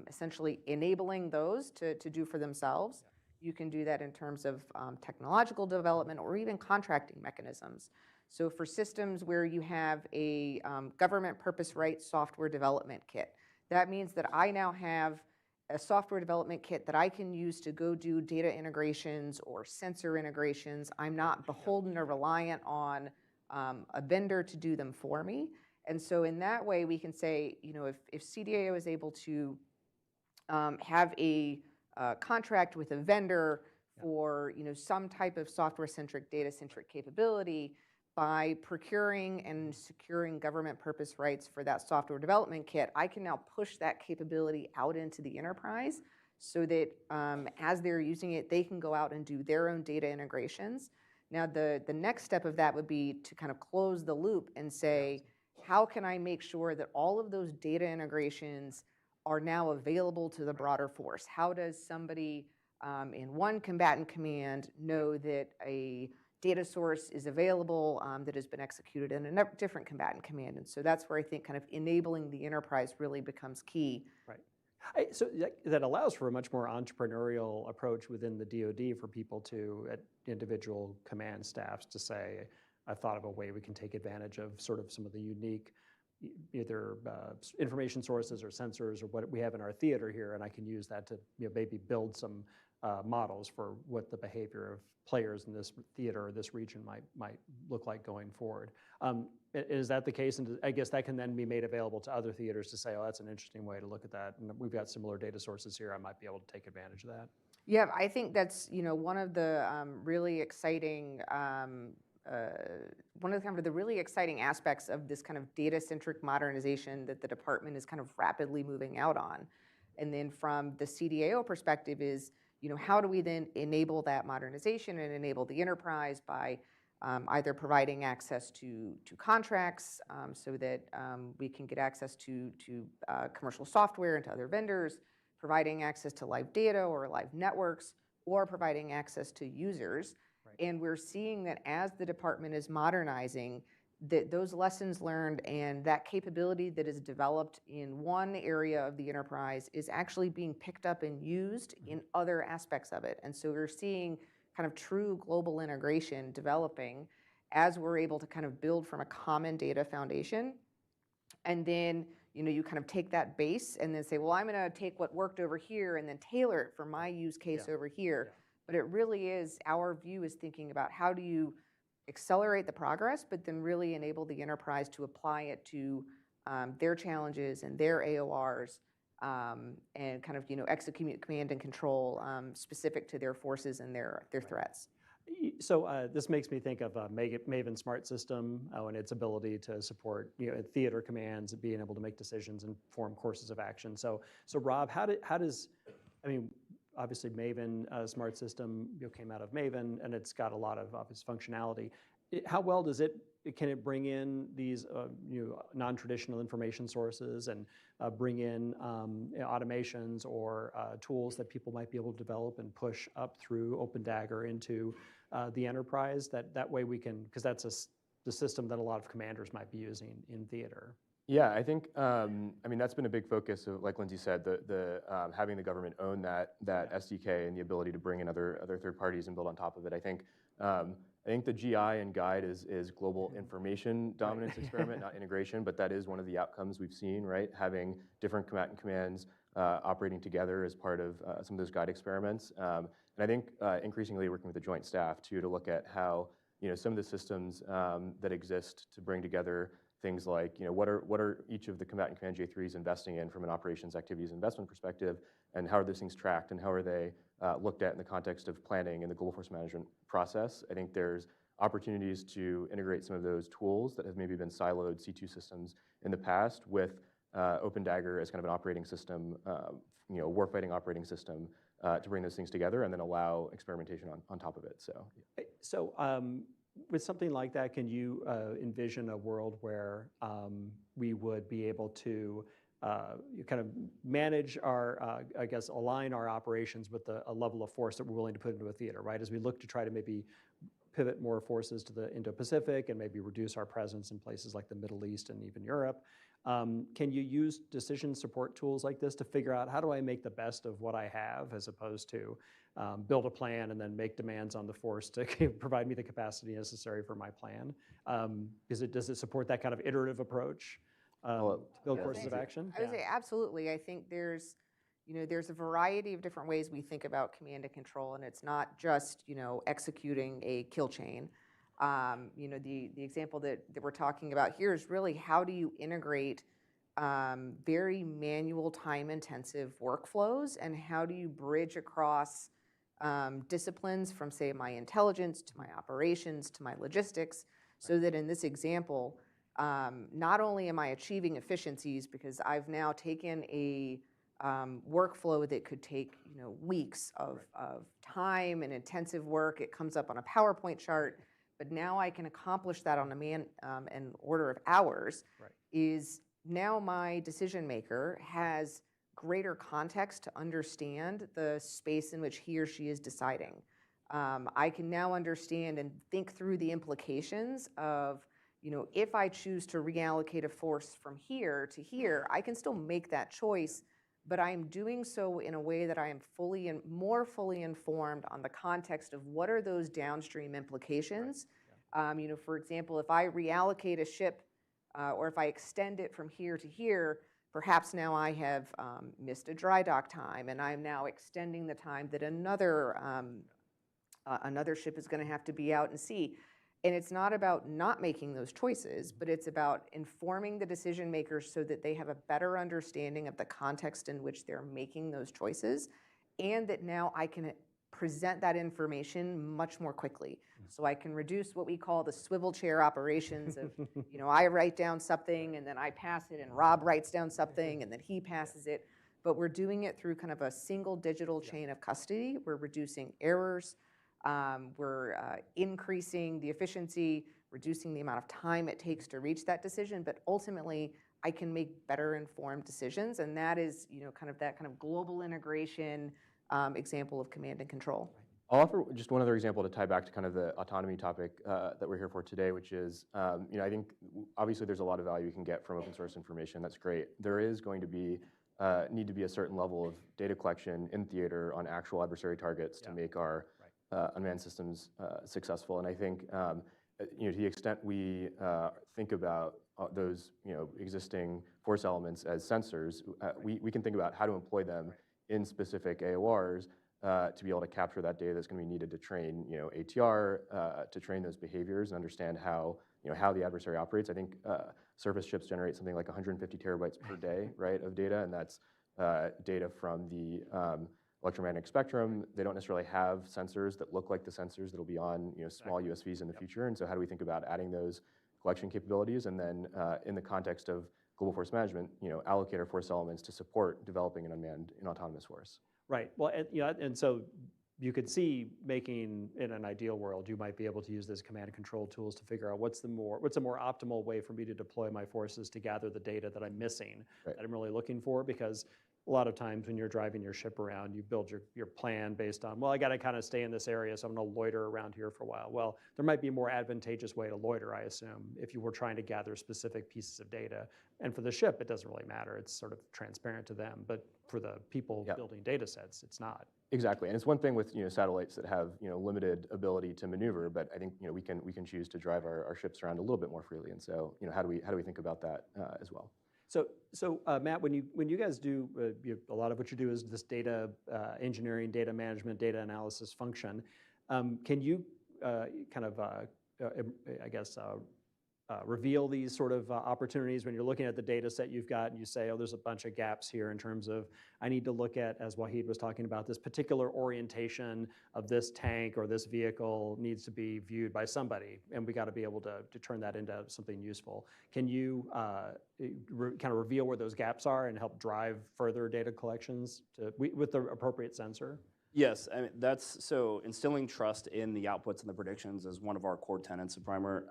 essentially enabling those to do for themselves. You can do that in terms of technological development or even contracting mechanisms. So for systems where you have a government purpose right software development kit, that means that I now have a software development kit that I can use to go do data integrations or sensor integrations. I'm not beholden or reliant on a vendor to do them for me. And so in that way, we can say, if CDAO is able to have a contract with a vendor for some type of software-centric, data-centric capability, by procuring and securing government purpose rights for that software development kit, I can now push that capability out into the enterprise so that as they're using it, they can go out and do their own data integrations. Now, the next step of that would be to kind of close the loop and say, how can I make sure that all of those data integrations are now available to the broader force? How does somebody in one combatant command know that a data source is available that has been executed in a different combatant command? And so that's where I think kind of enabling the enterprise really becomes key. Right. So that allows for a much more entrepreneurial approach within the DoD for people to, at individual command staffs, to say, I've thought of a way we can take advantage of sort of some of the unique either information sources or sensors or what we have in our theater here, and I can use that to maybe build some models for what the behavior of players in this theater or this region might look like going forward. Is that the case? And I guess that can then be made available to other theaters to say, oh, that's an interesting way to look at that. And we've got similar data sources here. I might be able to take advantage of that. Yeah, I think that's one of the really exciting one of the kind of the really exciting aspects of this kind of data-centric modernization that the department is kind of rapidly moving out on. And then from the CDAO perspective is, how do we then enable that modernization and enable the enterprise by either providing access to contracts so that we can get access to commercial software and to other vendors, providing access to live data or live networks, or providing access to users. And we're seeing that as the department is modernizing, that those lessons learned and that capability that is developed in one area of the enterprise is actually being picked up and used in other aspects of it. And so we're seeing kind of true global integration developing as we're able to kind of build from a common data foundation. And then you kind of take that base and then say, well, I'm going to take what worked over here and then tailor it for my use case over here. But it really is, our view is thinking about how do you accelerate the progress, but then really enable the enterprise to apply it to their challenges and their AORs and kind of execute command and control specific to their forces and their threats. So this makes me think of Maven Smart System and its ability to support theater commands and being able to make decisions and form courses of action. So Rob, how does obviously Maven Smart System came out of Maven, and it's got a lot of obvious functionality. How well can it bring in these non-traditional information sources and bring in automations or tools that people might be able to develop and push up through OpenDagger into the enterprise? That way we can, because that's the system that a lot of commanders might be using in theater. Yeah, I think that's been a big focus of, like Lindsay said, the having the government own that SDK and the ability to bring in other third parties and build on top of it. I think the GI and guide is global information dominance experiment, not integration, but that is one of the outcomes we've seen, right? Having different combatant commands operating together as part of some of those guide experiments. And I think increasingly working with the joint staff too to look at how some of the systems that exist to bring together things like, what are each of the combatant command J3s investing in from an operations activities investment perspective, and how are those things tracked, and how are they looked at in the context of planning and the global force management process. I think there's opportunities to integrate some of those tools that have maybe been siloed C2 systems in the past with OpenDagger as kind of an operating system, warfighting operating system to bring those things together and then allow experimentation on top of it. So with something like that, can you envision a world where we would be able to you kind of manage our, I guess, align our operations with a level of force that we're willing to put into a theater, right? As we look to try to maybe pivot more forces to the Indo-Pacific and maybe reduce our presence in places like the Middle East and even Europe. Can you use decision support tools like this to figure out how do I make the best of what I have as opposed to build a plan and then make demands on the force to provide me the capacity necessary for my plan? Does it support that kind of iterative approach to build courses of action? I would say absolutely. I think there's a variety of different ways we think about command and control, and it's not just, executing a kill chain. The example that we're talking about here is really how do you integrate very manual, time-intensive workflows, and how do you bridge across disciplines from, say, my intelligence to my operations to my logistics, so that in this example, not only am I achieving efficiencies because I've now taken a workflow that could take weeks of time and intensive work. It comes up on a PowerPoint chart, but now I can accomplish that on an order of hours. Right. Is now my decision maker has greater context to understand the space in which he or she is deciding. I can now understand and think through the implications of, if I choose to reallocate a force from here to here, I can still make that choice, but I am doing so in a way that I am more fully informed on the context of what are those downstream implications. Right. Yeah. For example, if I reallocate a ship or if I extend it from here to here, perhaps now I have missed a dry dock time, and I'm now extending the time that another ship is going to have to be out in sea. And it's not about not making those choices, but it's about informing the decision makers so that they have a better understanding of the context in which they're making those choices, and that now I can present that information much more quickly. So I can reduce what we call the swivel chair operations of, I write down something and then I pass it, and Rob writes down something and then he passes it. But we're doing it through kind of a single digital chain of custody. We're reducing errors. We're increasing the efficiency, reducing the amount of time it takes to reach that decision, but ultimately I can make better informed decisions, and that is, kind of global integration example of command and control. I'll offer just one other example to tie back to kind of the autonomy topic that we're here for today, which is, I think obviously there's a lot of value you can get from open source information. That's great. There is going to be need to be a certain level of data collection in theater on actual adversary targets to make our unmanned systems successful. And I think, to the extent we think about those, existing force elements as sensors, we can think about how to employ them in specific AORs to be able to capture that data that's going to be needed to train, ATR, to train those behaviors and understand how, how the adversary operates. I think surface ships generate something like 150 terabytes per day, right, of data, and that's data from the electromagnetic spectrum. They don't necessarily have sensors that look like the sensors that'll be on small USVs in the future. And so how do we think about adding those collection capabilities, and then in the context of global force management, allocate our force elements to support developing an unmanned and autonomous force. Right. Well, and so you could see making, in an ideal world, you might be able to use those command and control tools to figure out what's a more optimal way for me to deploy my forces to gather the data that I'm missing, that I'm really looking for, because a lot of times when you're driving your ship around, you build your plan based on, well, I got to kind of stay in this area, so I'm going to loiter around here for a while. Well, there might be a more advantageous way to loiter, I assume, if you were trying to gather specific pieces of data. And for the ship, it doesn't really matter. It's sort of transparent to them. But for the people building data sets, it's not. Exactly, and it's one thing with satellites that have limited ability to maneuver, but I think we can choose to drive our ships around a little bit more freely. And so how do we think about that as well? So Matt, when you guys do, a lot of what you do is this data engineering, data management, data analysis function. Can you reveal these sort of opportunities when you're looking at the data set you've got and you say, oh, there's a bunch of gaps here in terms of, I need to look at, as Wahid was talking about, this particular orientation of this tank or this vehicle needs to be viewed by somebody, and we got to be able to turn that into something useful. Can you kind of reveal where those gaps are and help drive further data collections with the appropriate sensor? Yes, I mean, so instilling trust in the outputs and the predictions is one of our core tenets of Primer.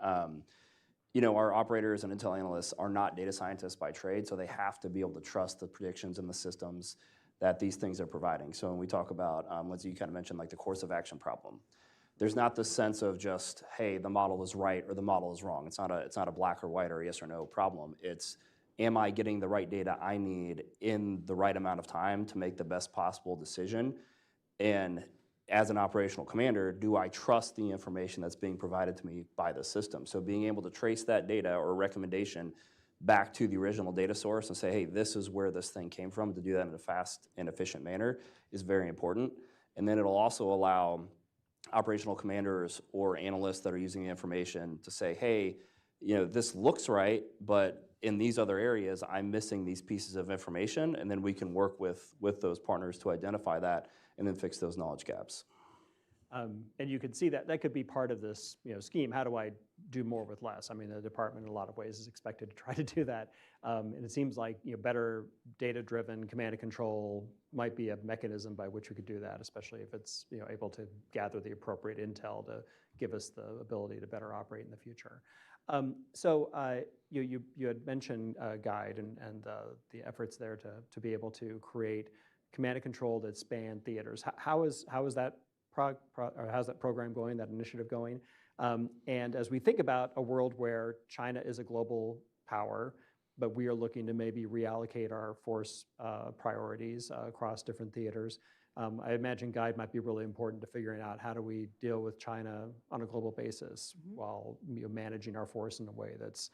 our operators and intel analysts are not data scientists by trade, so they have to be able to trust the predictions and the systems that these things are providing. So when we talk about, Lindsay, you kind of mentioned like the course of action problem. There's not this sense of just, hey, the model is right or the model is wrong. It's not a black or white or yes or no problem. It's, am I getting the right data I need in the right amount of time to make the best possible decision? And as an operational commander, do I trust the information that's being provided to me by the system? So being able to trace that data or recommendation back to the original data source and say, hey, this is where this thing came from, to do that in a fast and efficient manner is very important. And then it'll also allow operational commanders or analysts that are using the information to say, hey, this looks right, but in these other areas, I'm missing these pieces of information, and then we can work with those partners to identify that and then fix those knowledge gaps. And you could see that could be part of this scheme. How do I do more with less? I mean, the department in a lot of ways is expected to try to do that. And it seems like better data-driven command and control might be a mechanism by which we could do that, especially if it's able to gather the appropriate intel to give us the ability to better operate in the future. So you had mentioned Guide and the efforts there to be able to create command and control that span theaters. How is that how's that program going, that initiative going? And as we think about a world where China is a global power, but we are looking to maybe reallocate our force priorities across different theaters, I imagine Guide might be really important to figuring out how do we deal with China on a global basis while managing our force in a way that's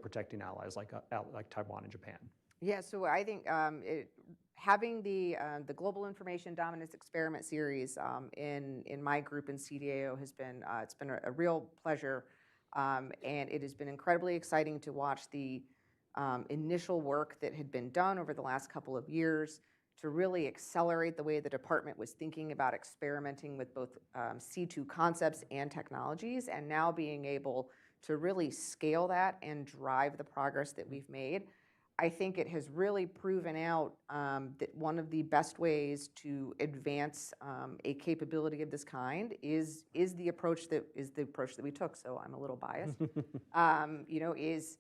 protecting allies like Taiwan and Japan. Yeah, so I think having the Global Information Dominance Experiment Series in my group in CDAO has been it's been a real pleasure, and it has been incredibly exciting to watch the initial work that had been done over the last couple of years to really accelerate the way the department was thinking about experimenting with both C2 concepts and technologies, and now being able to really scale that and drive the progress that we've made. I think it has really proven out that one of the best ways to advance a capability of this kind is the approach that we took. So I'm a little biased. Is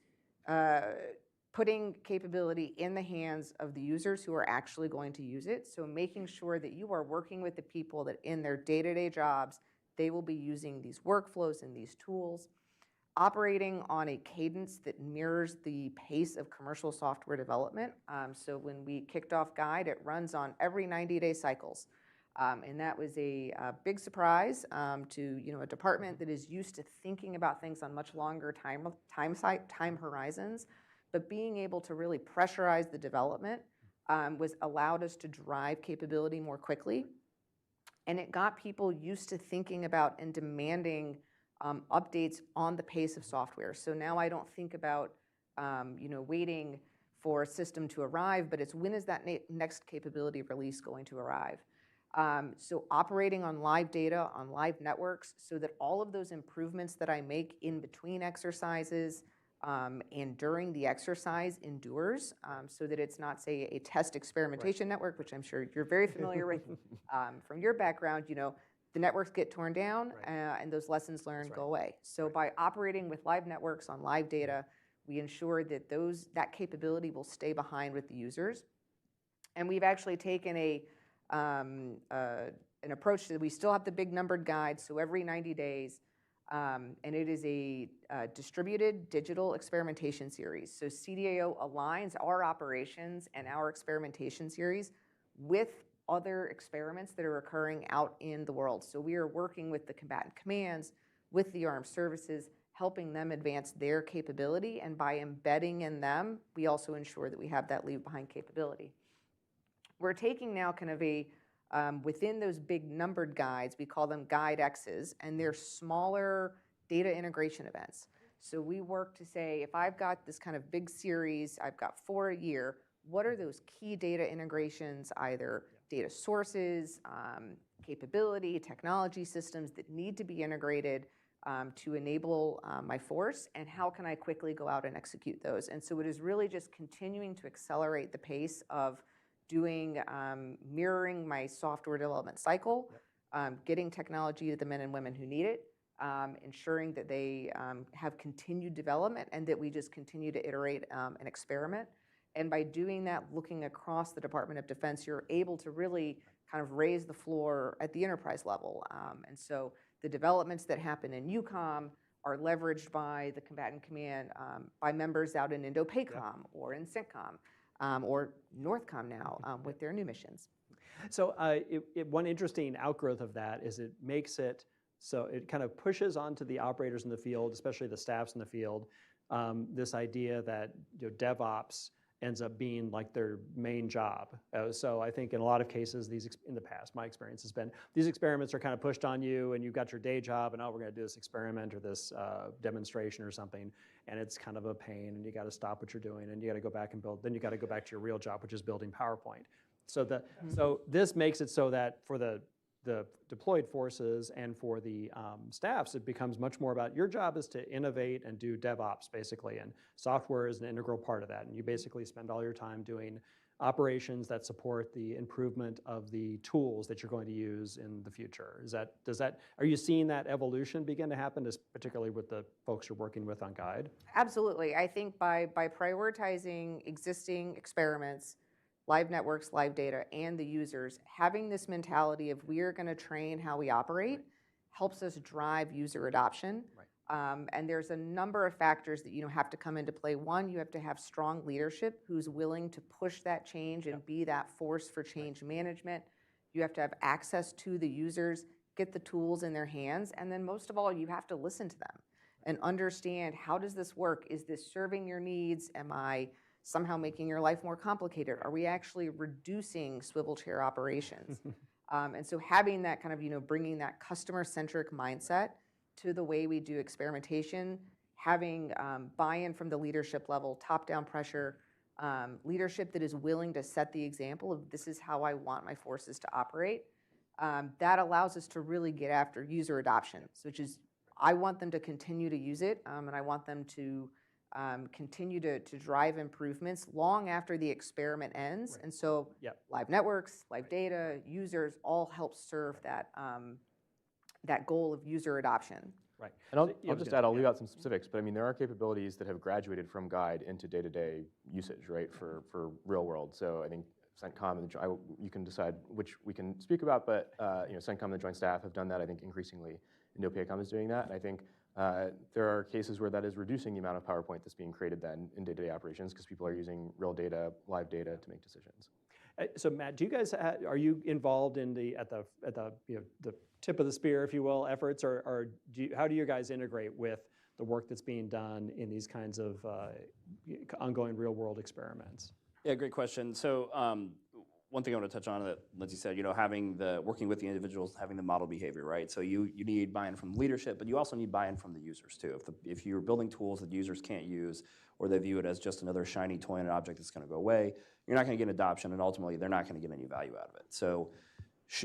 putting capability in the hands of the users who are actually going to use it. So making sure that you are working with the people that in their day-to-day jobs, they will be using these workflows and these tools, operating on a cadence that mirrors the pace of commercial software development. So when we kicked off Guide, it runs on every 90-day cycles. And that was a big surprise to a department that is used to thinking about things on much longer time horizons. But being able to really pressurize the development allowed us to drive capability more quickly. And it got people used to thinking about and demanding updates on the pace of software. So now I don't think about waiting for a system to arrive, but it's when is that next capability release going to arrive? So operating on live data, on live networks, so that all of those improvements that I make in between exercises and during the exercise endures, so that it's not, say, a test experimentation network, which I'm sure you're very familiar with from your background. The networks get torn down and those lessons learned go away. So by operating with live networks on live data, we ensure that that capability will stay behind with the users. And we've actually taken an approach that we still have the big numbered guide, so every 90 days, and it is a distributed digital experimentation series. So CDAO aligns our operations and our experimentation series with other experiments that are occurring out in the world. So we are working with the combatant commands, with the armed services, helping them advance their capability, and by embedding in them, we also ensure that we have that leave behind capability. We're taking now kind of within those big numbered guides, we call them Guide X's, and they're smaller data integration events. So we work to say, if I've got this kind of big series, I've got 4 a year, what are those key data integrations, either data sources, capability, technology systems that need to be integrated to enable my force, and how can I quickly go out and execute those? And so it is really just continuing to accelerate the pace of doing, mirroring my software development cycle, getting technology to the men and women who need it, ensuring that they have continued development and that we just continue to iterate and experiment. And by doing that, looking across the Department of Defense, you're able to really kind of raise the floor at the enterprise level. And so the developments that happen in EUCOM are leveraged by the combatant command, by members out in INDOPACOM or in CENTCOM or NORTHCOM now with their new missions. So one interesting outgrowth of that is it makes it so it kind of pushes onto the operators in the field, especially the staffs in the field, this idea that DevOps ends up being like their main job. So I think in a lot of cases, in the past, my experience has been, these experiments are kind of pushed on you and you've got your day job and, oh, we're gonna do this experiment or this demonstration or something, and it's kind of a pain and you gotta stop what you're doing and you gotta go back and build, then you gotta go back to your real job, which is building PowerPoint. So, so this makes it so that for the deployed forces and for the staffs, it becomes much more about your job is to innovate and do DevOps basically, and software is an integral part of that. And you basically spend all your time doing operations that support the improvement of the tools that you're going to use in the future. Are you seeing that evolution begin to happen, particularly with the folks you're working with on Guide? Absolutely. I think by prioritizing existing experiments, live networks, live data, and the users, having this mentality of we're going to train how we operate helps us drive user adoption. Right. And there's a number of factors that have to come into play. One, you have to have strong leadership who's willing to push that change and be that force for change management. You have to have access to the users, get the tools in their hands, and then most of all, you have to listen to them and understand, how does this work? Is this serving your needs? Am I somehow making your life more complicated? Are we actually reducing swivel chair operations? And so having that kind of, bringing that customer-centric mindset to the way we do experimentation, having buy-in from the leadership level, top-down pressure, leadership that is willing to set the example of this is how I want my forces to operate, that allows us to really get after user adoption, which is I want them to continue to use it, and I want them to continue to drive improvements long after the experiment ends. Right. And so live networks, live data, users all help serve that, that goal of user adoption. Right. And I'll just add, I'll leave out some specifics, but I mean, there are capabilities that have graduated from Guide into day-to-day usage, right, for real world. So I think CENTCOM, and you can decide which we can speak about, but CENTCOM and the Joint Staff have done that. I think increasingly INDOPACOM is doing that. And I think there are cases where that is reducing the amount of PowerPoint that's being created then in day-to-day operations because people are using real data, live data to make decisions. So Matt, do you guys are you involved in the tip of the spear, if you will, efforts, or how do you guys integrate with the work that's being done in these kinds of ongoing real-world experiments? Yeah, great question. So one thing I want to touch on that Lindsay said, working with the individuals, having the model behavior, right? So you need buy-in from leadership, but you also need buy-in from the users too. If you're building tools that users can't use, or they view it as just another shiny toy and an object that's going to go away, you're not going to get adoption, and ultimately they're not going to get any value out of it. So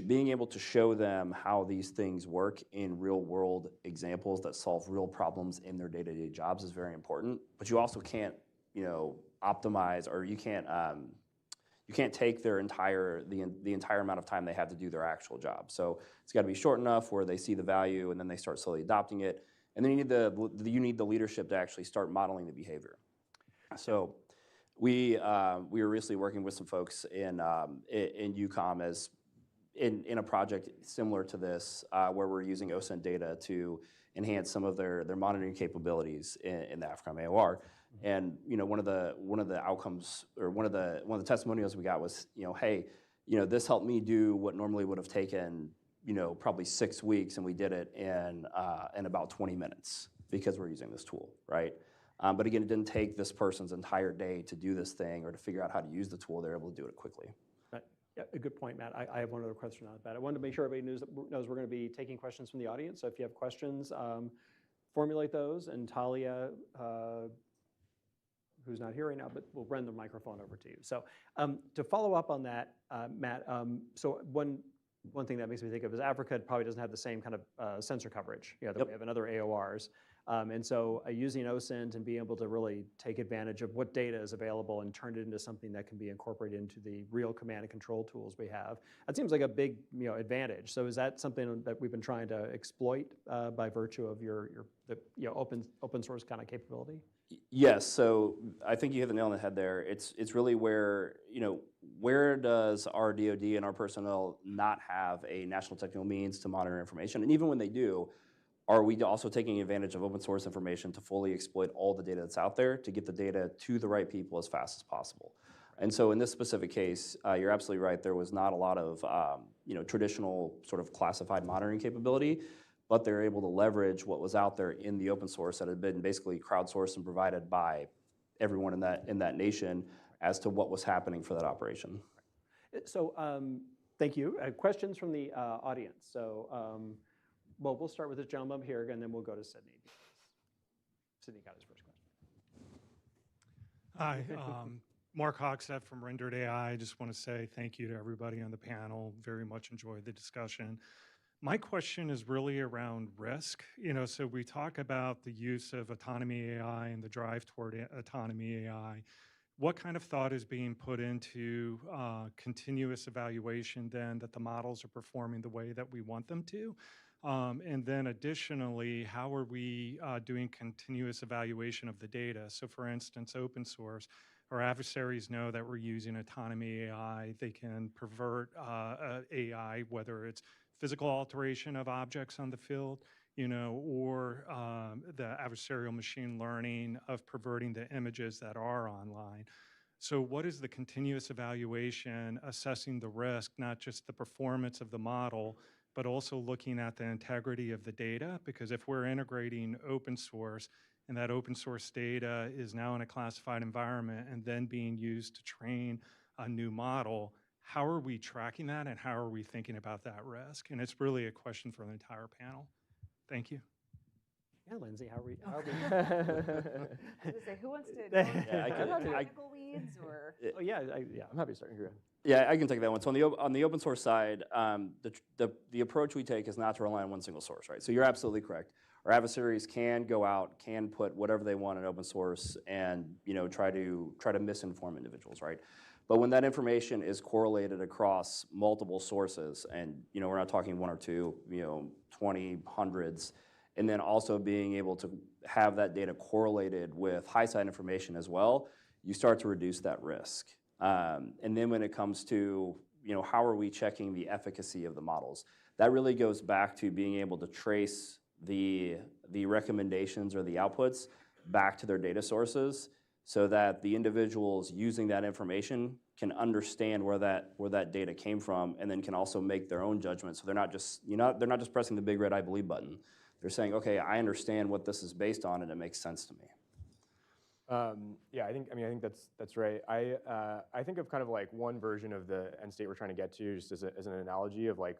being able to show them how these things work in real-world examples that solve real problems in their day-to-day jobs is very important. But you also can't, optimize, or you can't take their the entire amount of time they have to do their actual job. So it's got to be short enough where they see the value and then they start slowly adopting it. And then you need the leadership to actually start modeling the behavior. So we were recently working with some folks in EUCOM in a project similar to this, where we're using OSINT data to enhance some of their monitoring capabilities in the AFRICOM AOR. And one of the outcomes, or one of the testimonials we got was, hey, this helped me do what normally would have taken probably 6 weeks, and we did it in about 20 minutes because we're using this tool, right? But again, it didn't take this person's entire day to do this thing or to figure out how to use the tool. They're able to do it quickly. Right. Yeah, a good point, Matt. I have one other question on that. I wanted to make sure everybody knows we're going to be taking questions from the audience. So if you have questions, formulate those, and Talia, who's not here right now, but we'll run the microphone over to you. So to follow up on that, Matt, so when one thing that makes me think of is Africa probably doesn't have the same kind of sensor coverage, that we have in other AORs. And so using OSINT and being able to really take advantage of what data is available and turn it into something that can be incorporated into the real command and control tools we have, that seems like a big advantage. So is that something that we've been trying to exploit by virtue of the open source kind of capability? Yes, so I think you hit the nail on the head there. It's really where, where does our DoD and our personnel not have a national technical means to monitor information? And even when they do, are we also taking advantage of open source information to fully exploit all the data that's out there to get the data to the right people as fast as possible? And so in this specific case, you're absolutely right. There was not a lot of traditional sort of classified monitoring capability, but they're able to leverage what was out there in the open source that had been basically crowdsourced and provided by everyone in that nation as to what was happening for that operation. So thank you. Questions from the audience. So well, we'll start with this gentleman up here, and then we'll go to Sydney. Sydney got his first question. Hi, Mark Hogshead from Rendered AI. I just want to say thank you to everybody on the panel. Very much enjoyed the discussion. My question is really around risk. So we talk about the use of autonomy AI and the drive toward autonomy AI. What kind of thought is being put into continuous evaluation then that the models are performing the way that we want them to? And then additionally, how are we doing continuous evaluation of the data? So for instance, open source, our adversaries know that we're using autonomy AI. They can pervert AI, whether it's physical alteration of objects on the field, or the adversarial machine learning of perverting the images that are online. So what is the continuous evaluation assessing the risk, not just the performance of the model, but also looking at the integrity of the data? Because if we're integrating open source and that open source data is now in a classified environment and then being used to train a new model, how are we tracking that and how are we thinking about that risk? And it's really a question for the entire panel. Thank you. Yeah, Lindsay, how are we? I was gonna say, who wants to technical weeds or? Oh yeah, I'm happy to start here. Yeah, I can take that one. So on the open source side, the approach we take is not to rely on one single source, right? So you're absolutely correct. Our adversaries can go out, can put whatever they want in open source, and try to misinform individuals, right? But when that information is correlated across multiple sources, and we're not talking one or two, 20, hundreds, and then also being able to have that data correlated with high-side information as well, you start to reduce that risk. And then when it comes to how are we checking the efficacy of the models, that really goes back to being able to trace the recommendations or the outputs back to their data sources, so that the individuals using that information can understand where that data came from, and then can also make their own judgment. So they're not just they're not just pressing the big red I believe button. They're saying, okay, I understand what this is based on, and it makes sense to me. Yeah, I think that's right. I think of kind of like one version of the end state we're trying to get to, just as an analogy of like,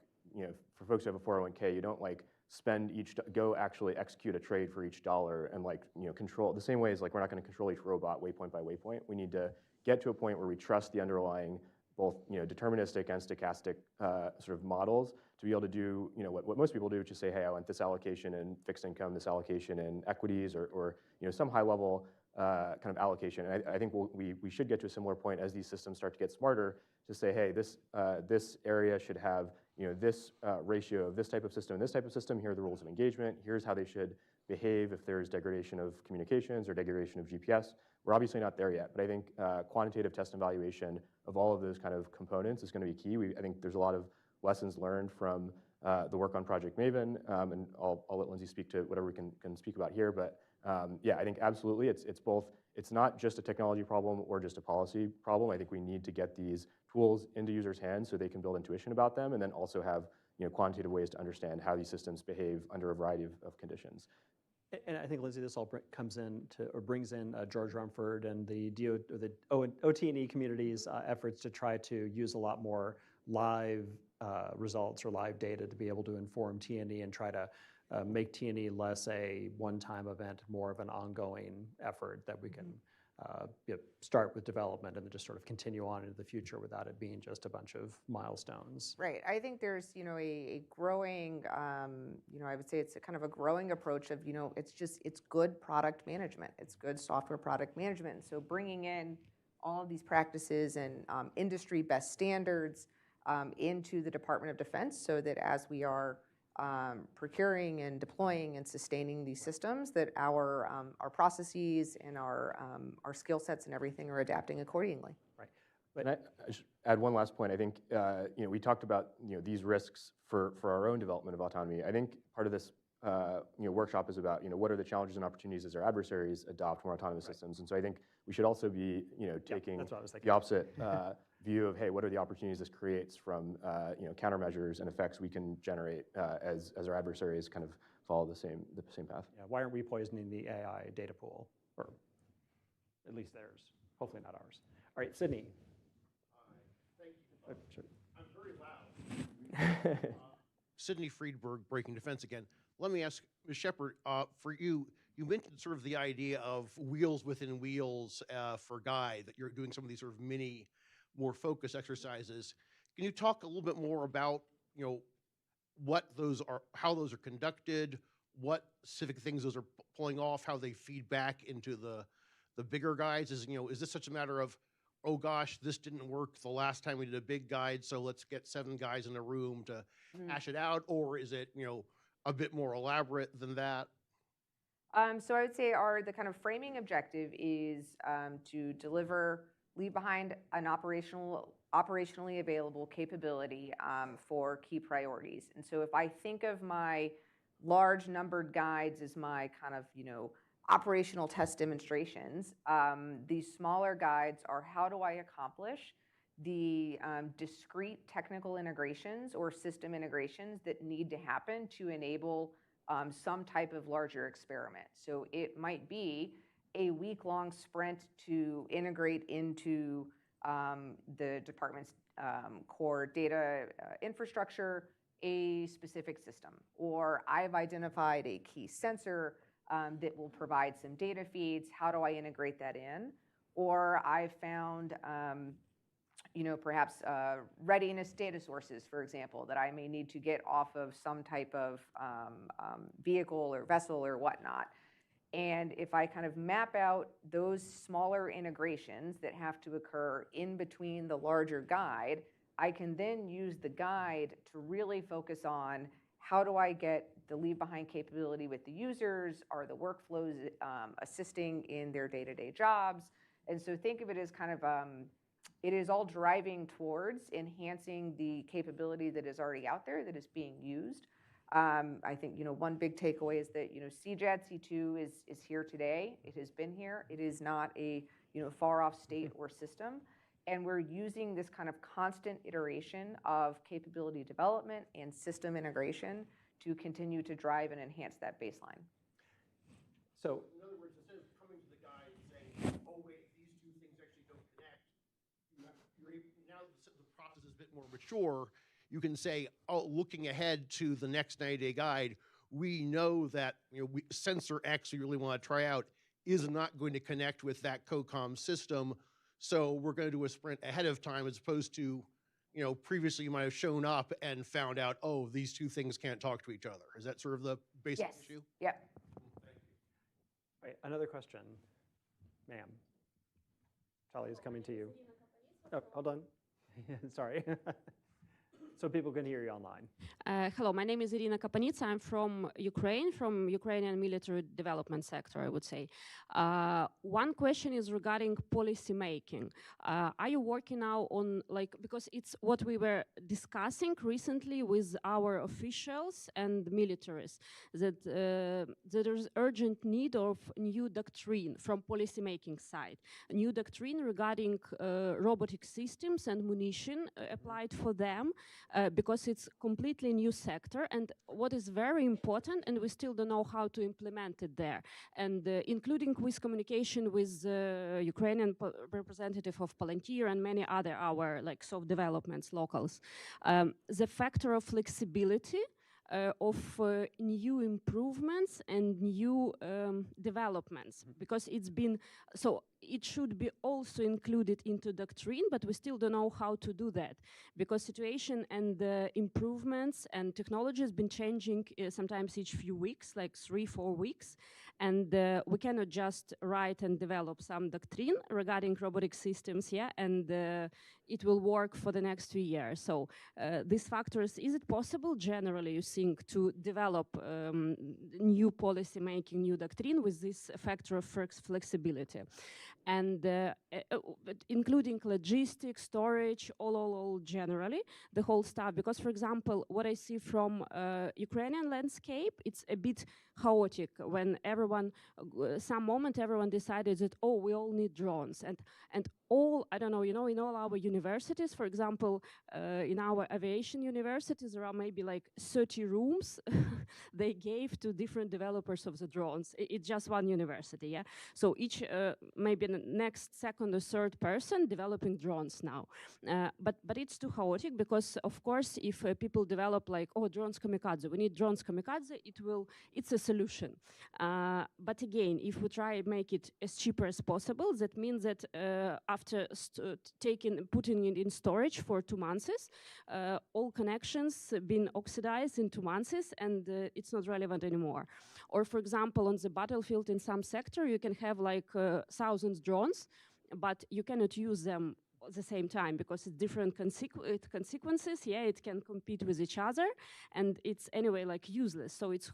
for folks who have a 401k, you don't like spend go actually execute a trade for each dollar and like control the same way as like we're not going to control each robot waypoint by waypoint. We need to get to a point where we trust the underlying both deterministic and stochastic sort of models to be able to do what most people do, which is say, hey, I want this allocation in fixed income, this allocation in equities, or some high level kind of allocation. And I think we should get to a similar point as these systems start to get smarter to say, hey, this area should have this ratio of this type of system and this type of system. Here are the rules of engagement. Here's how they should behave if there's degradation of communications or degradation of GPS. We're obviously not there yet, but I think quantitative test and evaluation of all of those kind of components is going to be key. I think there's a lot of lessons learned from the work on Project Maven, and I'll let Lindsay speak to whatever we can speak about here. But yeah, I think absolutely it's both. It's not just a technology problem or just a policy problem. I think we need to get these tools into users' hands so they can build intuition about them, and then also have quantitative ways to understand how these systems behave under a variety of conditions. And I think, Lindsay, this all brings in George Rumford and the OT&E community's efforts to try to use a lot more live results or live data to be able to inform T&E and try to make T&E less a one-time event, more of an ongoing effort that we can start with development and then just sort of continue on into the future without it being just a bunch of milestones. Right. I think there's, a growing, I would say it's a kind of a growing approach of, it's good product management. It's good software product management. And so bringing in all of these practices and industry best standards into the Department of Defense so that as we are procuring and deploying and sustaining these systems, that our processes and our skill sets and everything are adapting accordingly. Right. And I should add one last point. I think we talked about these risks for our own development of autonomy. I think part of this workshop is about what are the challenges and opportunities as our adversaries adopt more autonomous systems. And so I think we should also be taking the opposite view of, hey, what are the opportunities this creates from countermeasures and effects we can generate as our adversaries kind of follow the same path. Yeah, why aren't we poisoning the AI data pool, or at least theirs? Hopefully not ours. All right, Sydney. Thank you. Sure. I'm very loud. Sydney Friedberg, Breaking Defense again. Let me ask, Ms. Shepard, for you, you mentioned sort of the idea of wheels within wheels for Guy, that you're doing some of these sort of mini, more focused exercises. Can you talk a little bit more about, what those are, how those are conducted, what specific things those are pulling off, how they feed back into the bigger guides? Is this such a matter of, oh gosh, this didn't work the last time we did a big guide, so let's get 7 guys in a room to hash it out? Or is it, a bit more elaborate than that? So I would say the kind of framing objective is to leave behind an operationally available capability for key priorities. And so if I think of my large numbered guides as my kind of, operational test demonstrations, these smaller guides are how do I accomplish the discrete technical integrations or system integrations that need to happen to enable some type of larger experiment. So it might be a week-long sprint to integrate into the department's core data infrastructure a specific system, or I've identified a key sensor that will provide some data feeds. How do I integrate that in? Or I've found perhaps readiness data sources, for example, that I may need to get off of some type of vehicle or vessel or whatnot. And if I kind of map out those smaller integrations that have to occur in between the larger guide, I can then use the guide to really focus on how do I get the leave behind capability with the users? Are the workflows assisting in their day-to-day jobs? And so think of it as kind of, it is all driving towards enhancing the capability that is already out there that is being used. I think, one big takeaway is that, CJAD C2 is here today. It has been here. It is not a, far off state or system. And we're using this kind of constant iteration of capability development and system integration to continue to drive and enhance that baseline. So, in other words, instead of coming to the guide and saying, oh wait, these two things actually don't connect, now the process is a bit more mature, you can say, oh, looking ahead to the next 90-day guide, we know that sensor X we really want to try out is not going to connect with that COCOM system, so we're going to do a sprint ahead of time, as opposed to, previously you might have shown up and found out, oh, these two things can't talk to each other. Is that sort of the basic issue? Yep. Thank you. Right, another question, ma'am. Charlie is coming to you. Oh, hold on. Sorry. So people can hear you online. Hello, my name is Irina Kapanitsa. I'm from Ukrainian military development sector, I would say. One question is regarding policy making. Are you working now on, because it's what we were discussing recently with our officials and militaries, that there's urgent need of new doctrine from policy making side. A new doctrine regarding robotic systems and munition applied for them. Because it's completely new sector, and what is very important, and we still don't know how to implement it there, and including with communication with Ukrainian representative of Palantir and many other our soft developments locals, the factor of flexibility of new improvements and new developments, because it's been, so it should be also included into doctrine, but we still don't know how to do that, because situation and improvements and technology has been changing sometimes each few weeks, like 3-4 weeks, and we cannot just write and develop some doctrine regarding robotic systems, and it will work for the next 3 years. So these factors, is it possible generally, you think, to develop new policy making, new doctrine with this factor of flexibility? And including logistics, storage, all generally, the whole stuff. Because, for example, what I see from Ukrainian landscape, it's a bit chaotic when everyone, some moment everyone decided that, oh, we all need drones. And all, I don't know, in all our universities, for example, in our aviation universities, there are maybe like 30 rooms they gave to different developers of the drones. It's just one university, yeah? So each, maybe the next second or third person developing drones now. But it's too chaotic because, of course, if people develop like, oh, drones kamikaze, we need drones kamikaze, it's a solution. But again, if we try to make it as cheaper as possible, that means that after putting it in storage for 2 months, all connections been oxidized in 2 months, and it's not relevant anymore. Or, for example, on the battlefield in some sector, you can have like 1,000 drones, but you cannot use them at the same time because it's different consequences. Yeah, it can compete with each other, and it's anyway like useless. So it's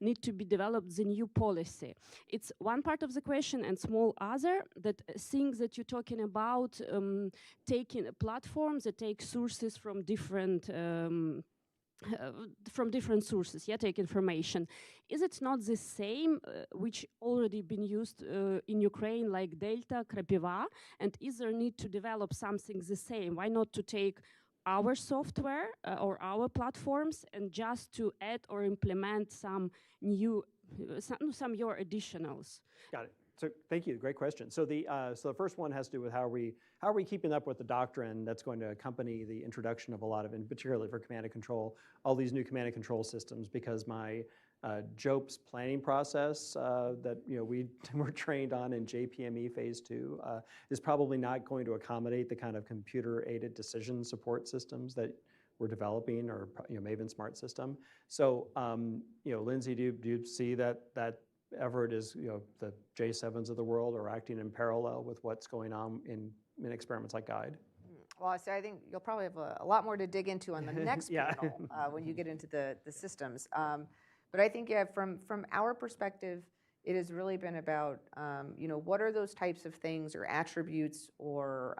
need to be developed the new policy. It's one part of the question, and small other that things that you're talking about, taking platforms that take sources from different sources, take information. Is it not the same which already been used in Ukraine, like Delta, Krapiva? And is there need to develop something the same? Why not to take our software or our platforms and just to add or implement some new, some your additionals? Got it. So thank you. Great question. So the first one has to do with how are we keeping up with the doctrine that's going to accompany the introduction of a lot of, and particularly for command and control, all these new command and control systems. Because my JOPS planning process that we were trained on in JPME phase 2 is probably not going to accommodate the kind of computer-aided decision support systems that we're developing, or Maven Smart System. So Lindsay, do you see that effort is, the J7s of the world are acting in parallel with what's going on in experiments like GUIDE? Well, I think you'll probably have a lot more to dig into on the next panel when you get into the systems. But I think, from our perspective, it has really been about, what are those types of things or attributes or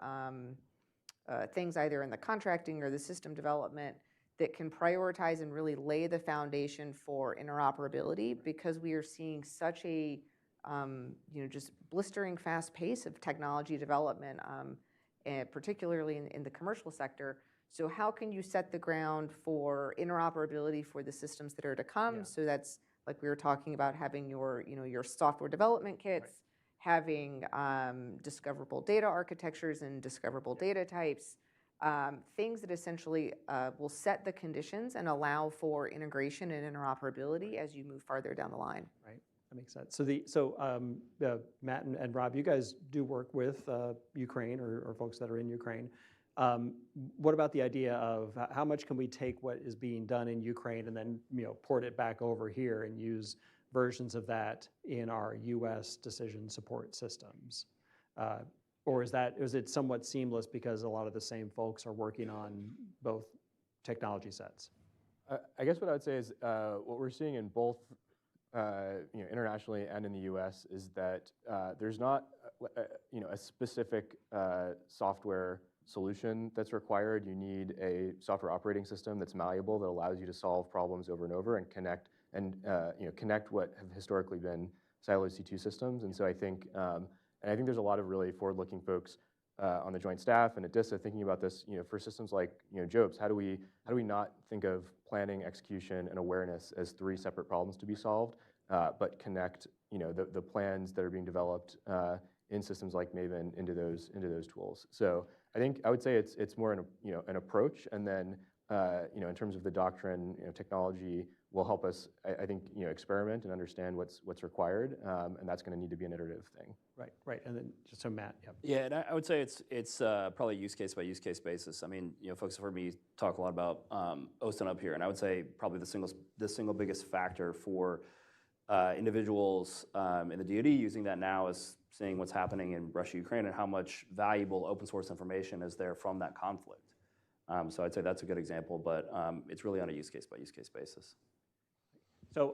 things either in the contracting or the system development that can prioritize and really lay the foundation for interoperability, because we are seeing such a, just blistering fast pace of technology development, and particularly in the commercial sector. So how can you set the ground for interoperability for the systems that are to come? Yeah. So that's, like we were talking about, having your, your software development kits, right, having discoverable data architectures and discoverable data types, things that essentially will set the conditions and allow for integration and interoperability as you move farther down the line. Right, that makes sense. So Matt and Rob, you guys do work with Ukraine or folks that are in Ukraine. What about the idea of how much can we take what is being done in Ukraine and then port it back over here and use versions of that in our U.S. decision support systems? Or is it somewhat seamless because a lot of the same folks are working on both technology sets? I guess what I would say is what we're seeing in both internationally and in the U.S. is that there's not a specific software solution that's required. You need a software operating system that's malleable, that allows you to solve problems over and over and connect what have historically been siloed C2 systems. And so I think there's a lot of really forward-looking folks on the Joint Staff and at DISA thinking about this. For systems like JOPS, how do we not think of planning, execution, and awareness as 3 separate problems to be solved, but connect the plans that are being developed in systems like Maven into those tools. So I would say it's more an approach, and then in terms of the doctrine, technology will help us, I think, experiment and understand what's required, and that's going to need to be an iterative thing. Right. And then just so Matt, yeah. Yeah, and I would say it's probably use case by use case basis. I mean, folks have heard me talk a lot about OSINT up here, and I would say probably the single biggest factor for individuals in the DoD using that now is seeing what's happening in Russia, Ukraine, and how much valuable open source information is there from that conflict. So I'd say that's a good example, but it's really on a use case by use case basis. So,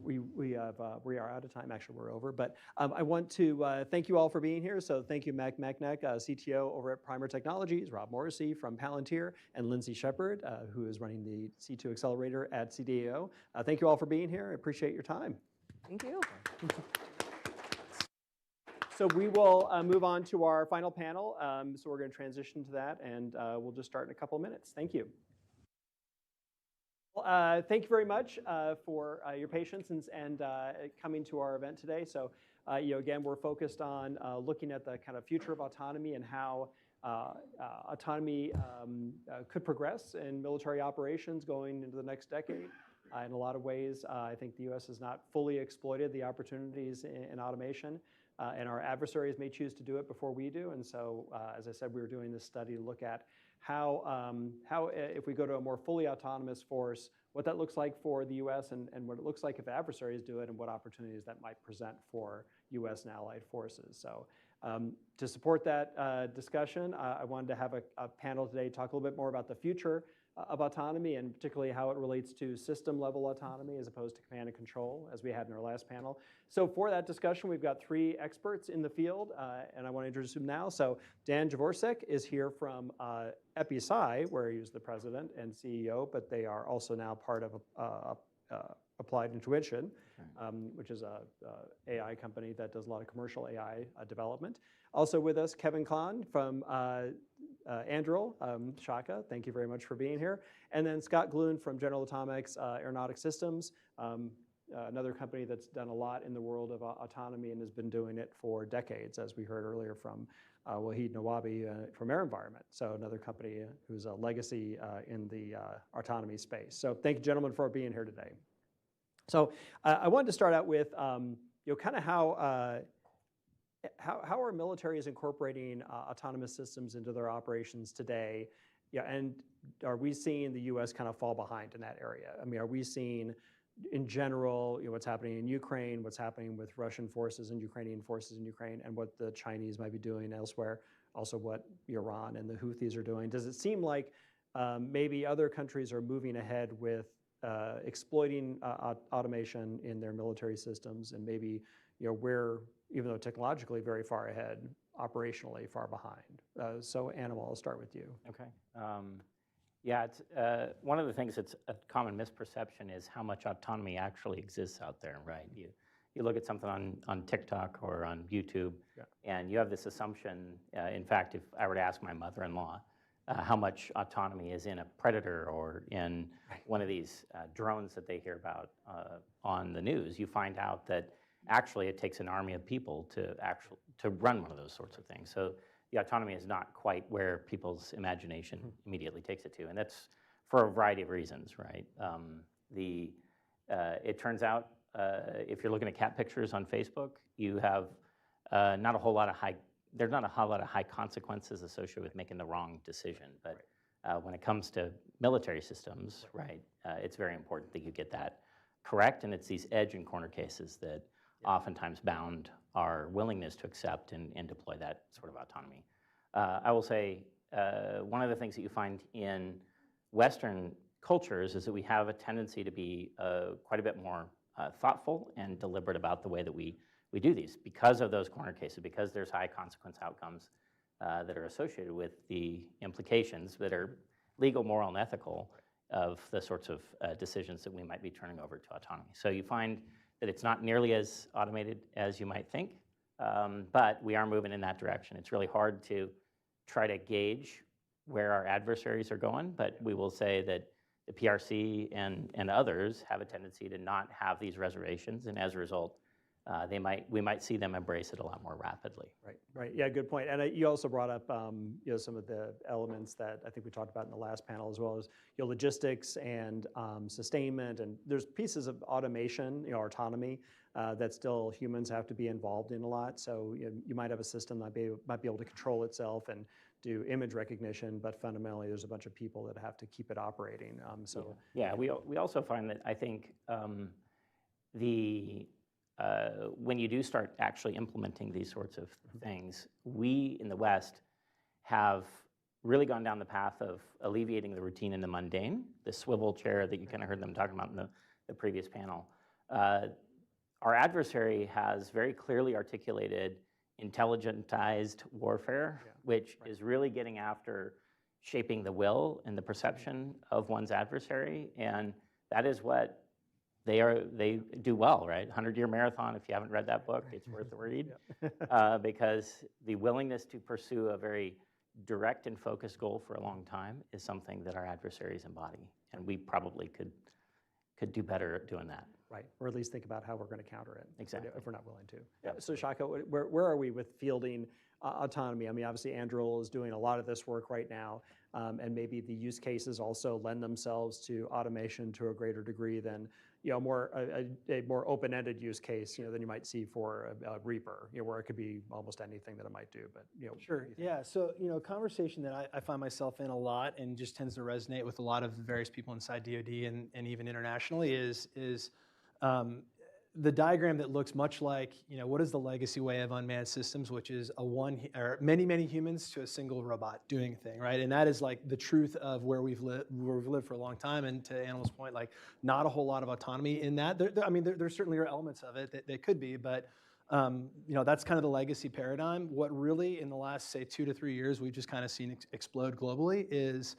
we are out of time. Actually, we're over. But I want to thank you all for being here. So thank you, Mac Macnek, CTO over at Primer Technologies, Rob Morrissey from Palantir, and Lindsay Shepard, who is running the C2 Accelerator at CDAO. Thank you all for being here. I appreciate your time. Thank you. So we will move on to our final panel. So we're going to transition to that, and we'll just start in a couple of minutes. Thank you. Thank you very much for your patience and coming to our event today. So, again, we're focused on looking at the kind of future of autonomy and how autonomy could progress in military operations going into the next decade. In a lot of ways, I think the U.S. has not fully exploited the opportunities in automation, and our adversaries may choose to do it before we do. And so, as I said, we were doing this study to look at how if we go to a more fully autonomous force, what that looks like for the U.S. and what it looks like if adversaries do it, and what opportunities that might present for U.S. and allied forces. So to support that discussion, I wanted to have a panel today talk a little bit more about the future of autonomy, and particularly how it relates to system-level autonomy as opposed to command and control, as we had in our last panel. So for that discussion, we've got three experts in the field, and I want to introduce them now. So Dan Javorcik is here from EpiSci, where he was the president and CEO, but they are also now part of Applied Intuition, which is a AI company that does a lot of commercial AI development. Also with us, Kevin Kahn from Anduril, Shaka, thank you very much for being here. And then Scott Gloon from General Atomics Aeronautic Systems, another company that's done a lot in the world of autonomy and has been doing it for decades, as we heard earlier from Wahid Nawabi from AeroVironment. So another company who's a legacy in the autonomy space. So thank you, gentlemen, for being here today. So I wanted to start out with kind of how our military is incorporating autonomous systems into their operations today. Yeah, and are we seeing the U.S. kind of fall behind in that area? I mean, are we seeing, in general, what's happening in Ukraine, what's happening with Russian forces and Ukrainian forces in Ukraine, and what the Chinese might be doing elsewhere, also what Iran and the Houthis are doing? Does it seem like maybe other countries are moving ahead with exploiting automation in their military systems, and maybe we're, even though technologically very far ahead, operationally far behind? So Animal, I'll start with you. Okay. Yeah, it's, one of the things that's a common misperception is how much autonomy actually exists out there, right? You look at something on TikTok or on YouTube, and you have this assumption. In fact, if I were to ask my mother-in-law how much autonomy is in a Predator or in one of these drones that they hear about on the news, you find out that actually it takes an army of people to run one of those sorts of things. So the autonomy is not quite where people's imagination immediately takes it to, and that's for a variety of reasons, right? It turns out if you're looking at cat pictures on Facebook, you have there's not a whole lot of high consequences associated with making the wrong decision. But when it comes to military systems, right, it's very important that you get that correct, and it's these edge and corner cases that oftentimes bound our willingness to accept and deploy that sort of autonomy. I will say one of the things that you find in Western cultures is that we have a tendency to be quite a bit more thoughtful and deliberate about the way that we do these because of those corner cases, because there's high consequence outcomes that are associated with the implications that are legal, moral, and ethical of the sorts of decisions that we might be turning over to autonomy. So you find that it's not nearly as automated as you might think, but we are moving in that direction. It's really hard to try to gauge where our adversaries are going, but we will say that the PRC and others have a tendency to not have these reservations, and as a result, we might see them embrace it a lot more rapidly. Right, right. Yeah, good point. And you also brought up, some of the elements that I think we talked about in the last panel, as well as logistics and sustainment. And there's pieces of automation, autonomy, that still humans have to be involved in a lot. So you might have a system that might be able to control itself and do image recognition, but fundamentally there's a bunch of people that have to keep it operating. We also find that I think when you do start actually implementing these sorts of things, we in the West have really gone down the path of alleviating the routine and the mundane, the swivel chair that you kind of heard them talking about in the previous panel. Our adversary has very clearly articulated intelligentized warfare, which is really getting after shaping the will and the perception of one's adversary, and that is what they do well, right? 100-Year Marathon, if you haven't read that book, it's worth the read, because the willingness to pursue a very direct and focused goal for a long time is something that our adversaries embody, and we probably could do better at doing that. Right, or at least think about how we're going to counter it. Exactly. If we're not willing to. Yeah. So Shaka, where are we with fielding autonomy? I mean, obviously Anduril is doing a lot of this work right now, and maybe the use cases also lend themselves to automation to a greater degree than a more open-ended use case than you might see for a Reaper, where it could be almost anything that it might do. But Sure. Yeah. So a conversation that I find myself in a lot and just tends to resonate with a lot of the various people inside DoD and even internationally is the diagram that looks much like, what is the legacy way of unmanned systems, which is many humans to a single robot doing a thing, right? And that is like the truth of where we've lived for a long time. And to Animal's point, like not a whole lot of autonomy in that. There certainly are elements of it that could be, but that's kind of the legacy paradigm. What really in the last, say, 2 to 3 years, we've just kind of seen explode globally is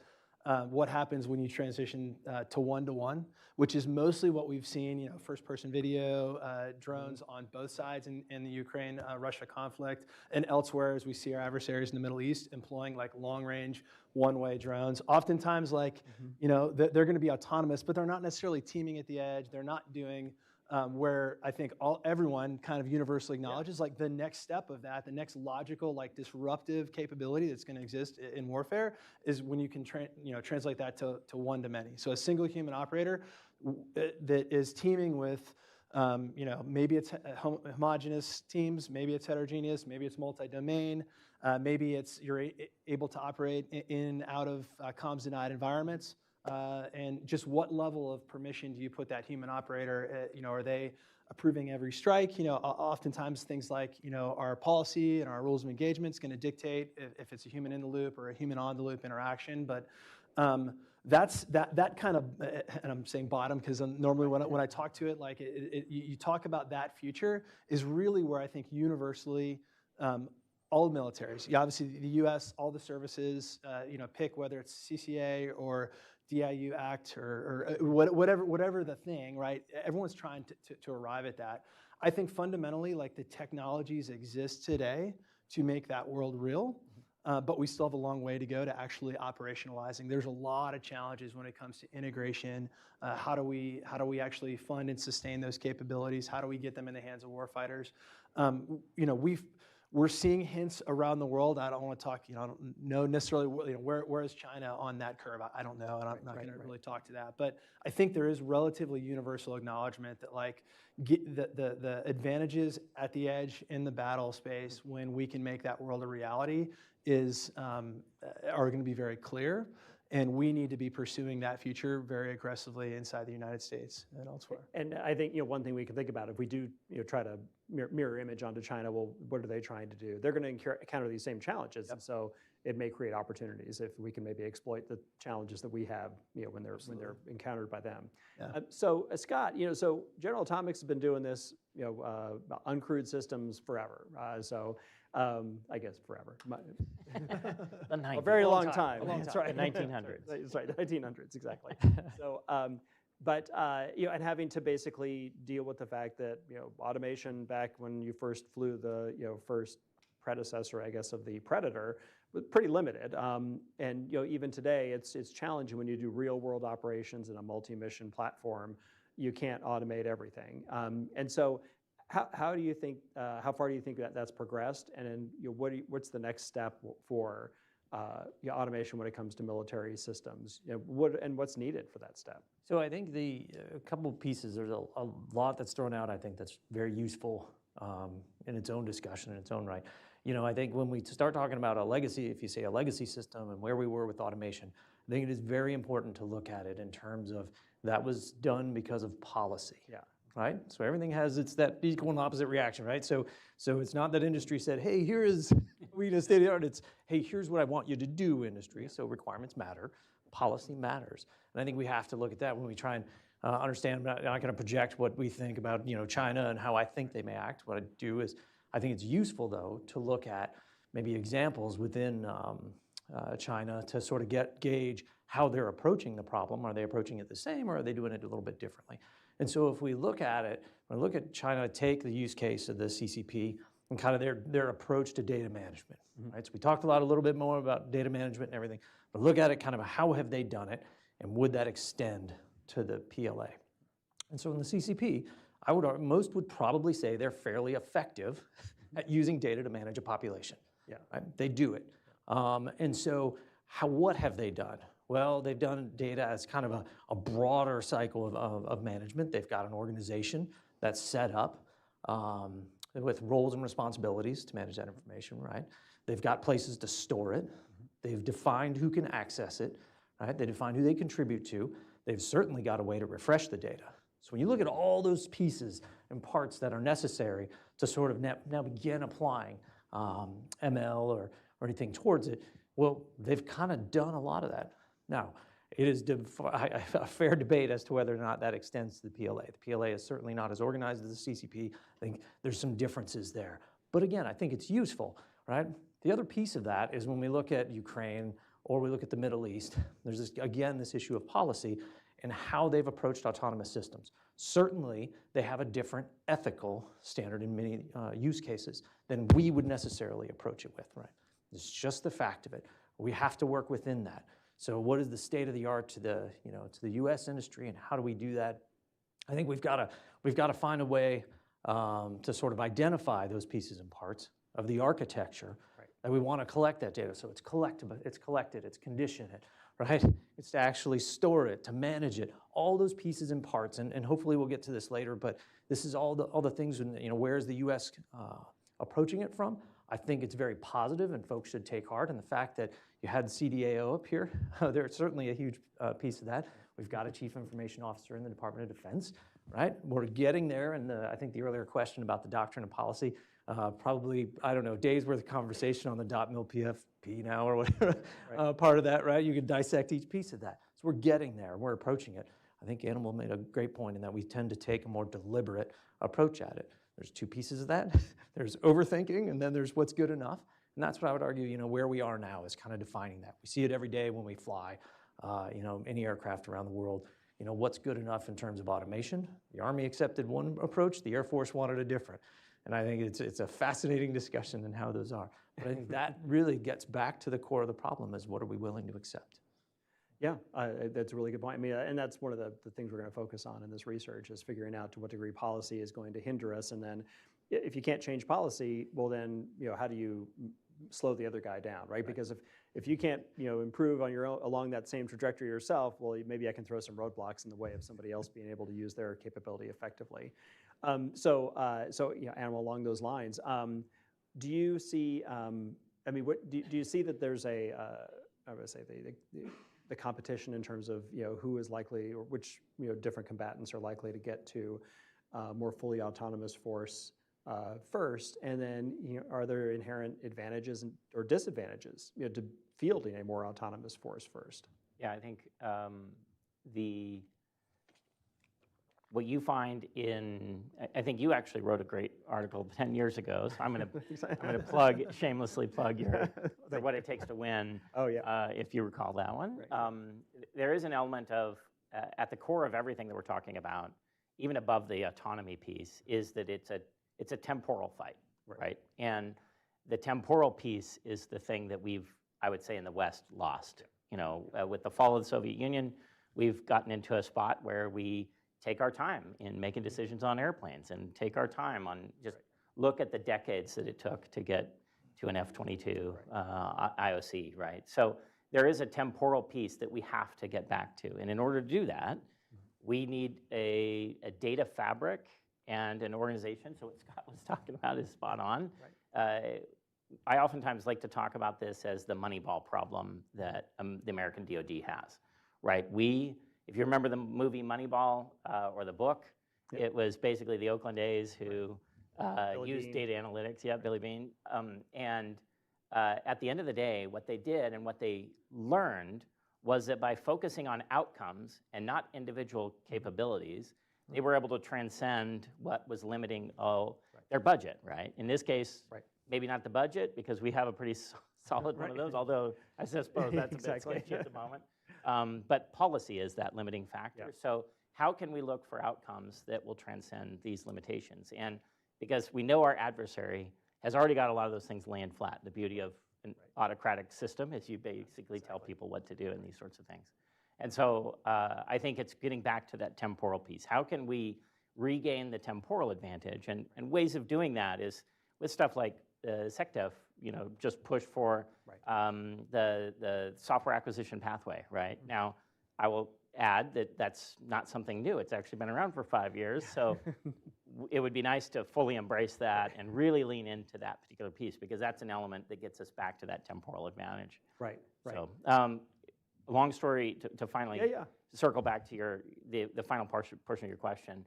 what happens when you transition to one-to-one, which is mostly what we've seen, first-person video, drones on both sides in the Ukraine-Russia conflict, and elsewhere as we see our adversaries in the Middle East employing like long-range, one-way drones. Oftentimes, they're going to be autonomous, but they're not necessarily teaming at the edge. They're not doing where I think everyone kind of universally acknowledges like the next step of that, the next logical, like disruptive capability that's going to exist in warfare is when you can translate that to one-to-many. So a single human operator that is teaming with, maybe it's homogeneous teams, maybe it's heterogeneous, maybe it's multi-domain, maybe you're able to operate in out of comms-denied environments. And just what level of permission do you put that human operator? Are they approving every strike? Oftentimes things like our policy and our rules of engagement is going to dictate if it's a human in the loop or a human on the loop interaction. But that kind of, and I'm saying bottom because normally when I talk to it, like you talk about that future is really where I think universally. All the militaries, obviously the U.S., all the services, pick whether it's CCA or DIU Act or whatever the thing, right? Everyone's trying to arrive at that. I think fundamentally, like the technologies exist today to make that world real, but we still have a long way to go to actually operationalizing. There's a lot of challenges when it comes to integration. How do we actually fund and sustain those capabilities? How do we get them in the hands of warfighters? We're seeing hints around the world. I don't want to talk, I don't know necessarily where is China on that curve. I don't know, and I'm not going to really talk to that. But I think there is relatively universal acknowledgement that like the advantages at the edge in the battle space when we can make that world a reality are going to be very clear. And we need to be pursuing that future very aggressively inside the United States and elsewhere. And I think one thing we can think about if we do try to mirror image onto China, well, what are they trying to do? They're going to encounter these same challenges, and so it may create opportunities if we can maybe exploit the challenges that we have, when they're encountered by them. Yeah. So Scott, so General Atomics has been doing this, uncrewed systems forever. I guess forever. A very long time. That's right. The 1900s. That's right, the 1900s, exactly. So, and having to basically deal with the fact that, automation back when you first flew the, first predecessor, I guess, of the Predator was pretty limited. And, even today, it's challenging when you do real world operations in a multi-mission platform. You can't automate everything. And so How do you think, how far do you think that that's progressed? And then what's the next step for automation when it comes to military systems? What's needed for that step? So I think a couple of pieces, there's a lot that's thrown out, I think that's very useful in its own discussion, in its own right. I think when we start talking about a legacy, if you say a legacy system and where we were with automation, I think it is very important to look at it in terms of that was done because of policy. Yeah. Right? So everything has that equal and opposite reaction, right? So it's not that industry said, hey, here is, we need a state of the art. It's, hey, here's what I want you to do, industry. So requirements matter, policy matters. And I think we have to look at that when we try and understand. I'm not going to project what we think about, China and how I think they may act. What I do is, I think it's useful, though, to look at maybe examples within China to sort of gauge how they're approaching the problem. Are they approaching it the same, or are they doing it a little bit differently? And so if we look at it, when we look at China, take the use case of the CCP and kind of their approach to data management, right? So we talked a little bit more about data management and everything, but look at it kind of how have they done it, and would that extend to the PLA? And so in the CCP, most would probably say they're fairly effective at using data to manage a population. Yeah. Right? They do it. And so what have they done? Well, they've done data as kind of a broader cycle of management. They've got an organization that's set up with roles and responsibilities to manage that information, right? They've got places to store it. They've defined who can access it, right? They define who they contribute to. They've certainly got a way to refresh the data. So when you look at all those pieces and parts that are necessary to sort of now begin applying ML or anything towards it, well, they've kind of done a lot of that. Now, it is a fair debate as to whether or not that extends to the PLA. The PLA is certainly not as organized as the CCP. I think there's some differences there. But again, I think it's useful, right? The other piece of that is when we look at Ukraine or we look at the Middle East, there's this issue of policy and how they've approached autonomous systems. Certainly, they have a different ethical standard in many use cases than we would necessarily approach it with, right? It's just the fact of it. We have to work within that. So what is the state of the art to the U.S. industry, and how do we do that? I think we've got to find a way to sort of identify those pieces and parts of the architecture that we want to collect that data. So it's collected, it's conditioned, right? It's to actually store it, to manage it, all those pieces and parts. And hopefully we'll get to this later, but this is all the things. Where is the U.S. Approaching it from? I think it's very positive, and folks should take heart. And the fact that you had the CDAO up here, there's certainly a huge piece of that. We've got a chief information officer in the Department of Defense, right? We're getting there, and I think the earlier question about the doctrine and policy, probably, I don't know, days worth of conversation on the .mil PFP now or whatever, part of that, right? You can dissect each piece of that. So we're getting there, we're approaching it. I think Animal made a great point in that we tend to take a more deliberate approach at it. There's two pieces of that. There's overthinking, and then there's what's good enough. And that's what I would argue, where we are now is kind of defining that. We see it every day when we fly, any aircraft around the world. What's good enough in terms of automation? The Army accepted one approach, the Air Force wanted a different. And I think it's a fascinating discussion in how those are. But I think that really gets back to the core of the problem is what are we willing to accept? Yeah, that's a really good point. I mean, and that's one of the things we're going to focus on in this research is figuring out to what degree policy is going to hinder us. And then if you can't change policy, well then, how do you slow the other guy down, right? Because if you can't, improve on your own along that same trajectory yourself, well, maybe I can throw some roadblocks in the way of somebody else being able to use their capability effectively. Animal, along those lines, do you see, do you see that there's the competition in terms of who is likely, or which different combatants are likely to get to more fully autonomous force first, and then are there inherent advantages or disadvantages to fielding a more autonomous force first? Yeah, I think what you find I think you actually wrote a great article 10 years ago, so I'm going to shamelessly plug your What It Takes to Win. Oh, yeah. If you recall that one. Right. There is an element of, at the core of everything that we're talking about, even above the autonomy piece, is that it's a temporal fight, right? And the temporal piece is the thing that I would say in the West, lost. With the fall of the Soviet Union, we've gotten into a spot where we take our time in making decisions on airplanes and take our time on just look at the decades that it took to get to an F-22 IOC, right? So there is a temporal piece that we have to get back to. And in order to do that, we need a data fabric and an organization. So what Scott was talking about is spot on. I oftentimes like to talk about this as the Moneyball problem that the American DoD has, right? If you remember the movie Moneyball or the book, it was basically the Oakland A's who used data analytics, Billy Beane. At the end of the day, what they did and what they learned was that by focusing on outcomes and not individual capabilities, they were able to transcend what was limiting their budget, right? In this case, maybe not the budget, because we have a pretty solid one of those, although I suppose that's a bit sketchy at the moment. But policy is that limiting factor. So how can we look for outcomes that will transcend these limitations? And because we know our adversary has already got a lot of those things laying flat. The beauty of an autocratic system is you basically tell people what to do and these sorts of things. And so I think it's getting back to that temporal piece. How can we regain the temporal advantage? And ways of doing that is with stuff like the SecDef, just push for the software acquisition pathway, right? Now, I will add that that's not something new. It's actually been around for 5 years. So it would be nice to fully embrace that and really lean into that particular piece, because that's an element that gets us back to that temporal advantage. Right. So long story to finally circle back to the final portion of your question.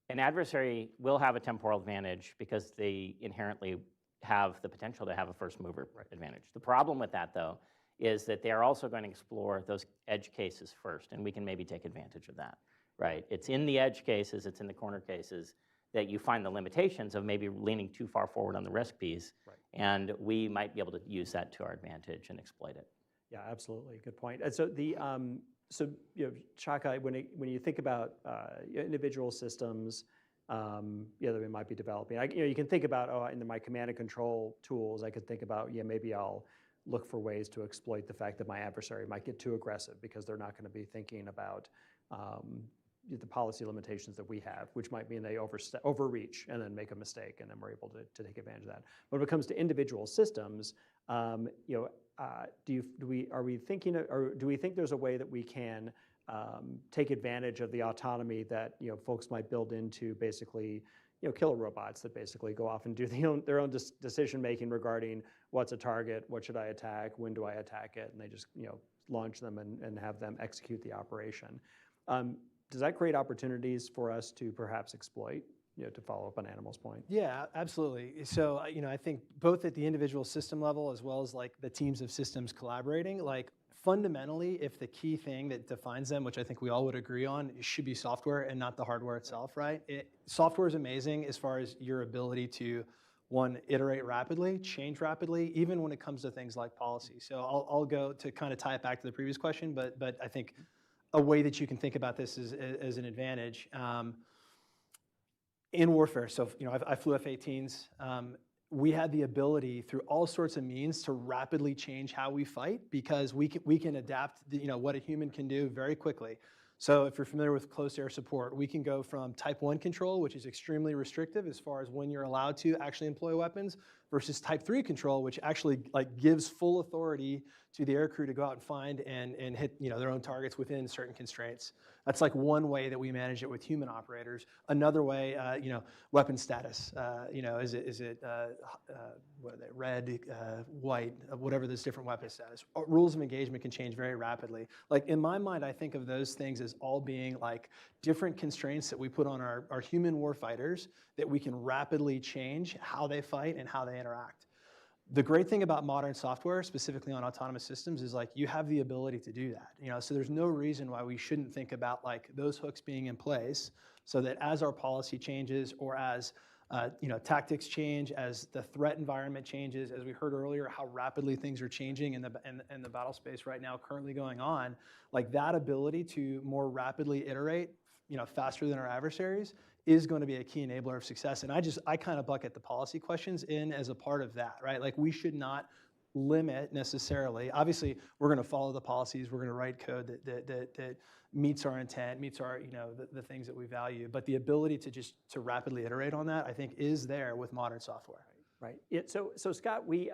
An adversary will have a temporal advantage because they inherently have the potential to have a first mover advantage. The problem with that, though, is that they are also going to explore those edge cases first, and we can maybe take advantage of that, right? It's in the edge cases, it's in the corner cases that you find the limitations of maybe leaning too far forward on the risk piece, and we might be able to use that to our advantage and exploit it. Yeah, absolutely. Good point. And so Chaka, when you think about individual systems that we might be developing, you can think about in my command and control tools, I could think about maybe I'll look for ways to exploit the fact that my adversary might get too aggressive because they're not going to be thinking about the policy limitations that we have, which might mean they overreach and then make a mistake, and then we're able to take advantage of that. But when it comes to individual systems, do we think there's a way that we can take advantage of the autonomy that folks might build into basically killer robots that basically go off and do their own decision making regarding what's a target, what should I attack, when do I attack it, and they just launch them and have them execute the operation. Does that create opportunities for us to perhaps exploit? To follow up on Animal's point. Yeah, absolutely. So I think both at the individual system level as well as like the teams of systems collaborating, like fundamentally, if the key thing that defines them, which I think we all would agree on, should be software and not the hardware itself, right? Software is amazing as far as your ability to, one, iterate rapidly, change rapidly, even when it comes to things like policy. So I'll go to kind of tie it back to the previous question, but I think a way that you can think about this as an advantage. In warfare, so I flew F-18s. We had the ability through all sorts of means to rapidly change how we fight because we can adapt what a human can do very quickly. So if you're familiar with close air support, we can go from type 1 control, which is extremely restrictive as far as when you're allowed to actually employ weapons, versus type 3 control, which actually gives full authority to the aircrew to go out and find and hit their own targets within certain constraints. That's like one way that we manage it with human operators. Another way, weapon status. Is it what are they? Red, white, whatever those different weapon status. Rules of engagement can change very rapidly. Like in my mind, I think of those things as all being like different constraints that we put on our human warfighters that we can rapidly change how they fight and how they interact. The great thing about modern software, specifically on autonomous systems, is like you have the ability to do that. So there's no reason why we shouldn't think about like those hooks being in place, so that as our policy changes or as tactics change, as the threat environment changes, as we heard earlier, how rapidly things are changing in the battle space right now, currently going on, like that ability to more rapidly iterate, faster than our adversaries, is going to be a key enabler of success. And I kind of bucket the policy questions in as a part of that, right? Like we should not limit necessarily. Obviously, we're going to follow the policies. We're going to write code that meets our intent, meets our, the things that we value. But the ability to rapidly iterate on that, I think, is there with modern software. Right. Yeah, so Scott, we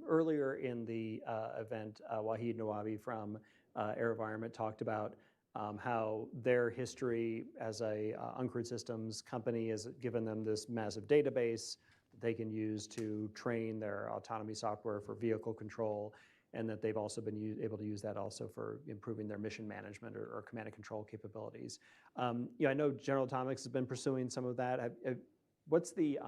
earlier in the event, Wahid Nawabi from AeroVironment talked about how their history as a uncrewed systems company has given them this massive database that they can use to train their autonomy software for vehicle control, and that they've also been able to use that also for improving their mission management or command and control capabilities. I know General Atomics has been pursuing some of that. What's the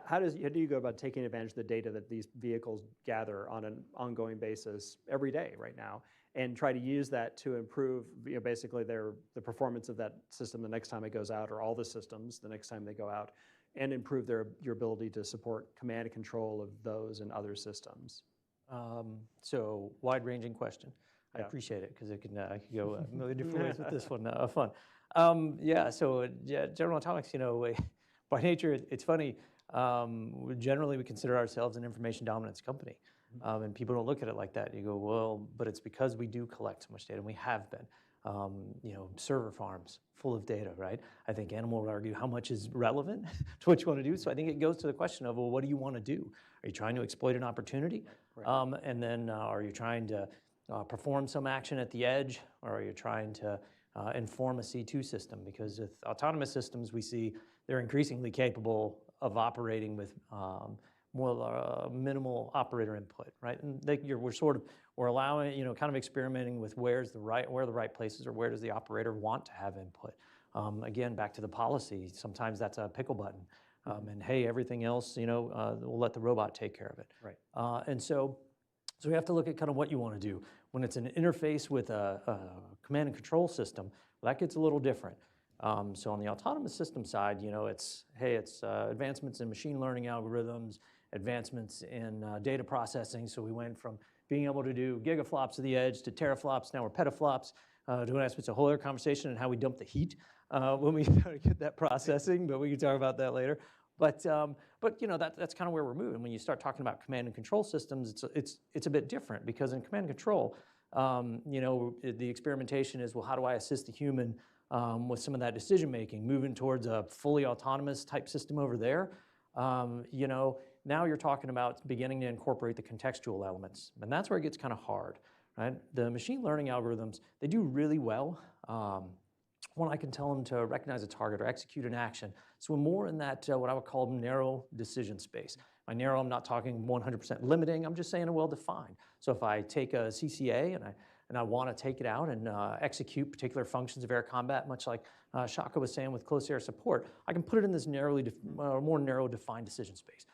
how do you go about taking advantage of the data that these vehicles gather on an ongoing basis every day right now, and try to use that to improve basically the performance of that system the next time it goes out, or all the systems the next time they go out, and improve your ability to support command and control of those and other systems? So wide-ranging question. I appreciate it, because I could go a million different ways with this one. Fun. General Atomics, by nature, it's funny. Generally, we consider ourselves an information dominance company. And people don't look at it like that. You go, well, but it's because we do collect so much data, and we have been. Server farms full of data, right? I think Animal would argue how much is relevant to what you want to do. So I think it goes to the question of, well, what do you want to do? Are you trying to exploit an opportunity? Right. And then are you trying to perform some action at the edge, or are you trying to inform a C2 system? Because with autonomous systems, we see they're increasingly capable of operating with more minimal operator input, right? And we're allowing, kind of experimenting with where the right places, or where does the operator want to have input. Again, back to the policy, sometimes that's a pickle button. And hey, everything else, we'll let the robot take care of it. Right. And so we have to look at kind of what you want to do. When it's an interface with a command and control system, well, that gets a little different. So on the autonomous system side, it's advancements in machine learning algorithms, advancements in data processing. So we went from being able to do gigaflops of the edge to teraflops. Now we're petaflops. It's a whole other conversation on how we dump the heat when we get that processing, but we can talk about that later. But that's kind of where we're moving. When you start talking about command and control systems, it's a bit different, because in command and control, the experimentation is, well, how do I assist the human with some of that decision making, moving towards a fully autonomous type system over there. Now you're talking about beginning to incorporate the contextual elements, and that's where it gets kind of hard, right? The machine learning algorithms, they do really well when I can tell them to recognize a target or execute an action. So we're more in that, what I would call narrow decision space. By narrow, I'm not talking 100% limiting, I'm just saying well-defined. So if I take a CCA and I want to take it out and execute particular functions of air combat, much like Shaka was saying with close air support, I can put it in this more narrow defined decision space.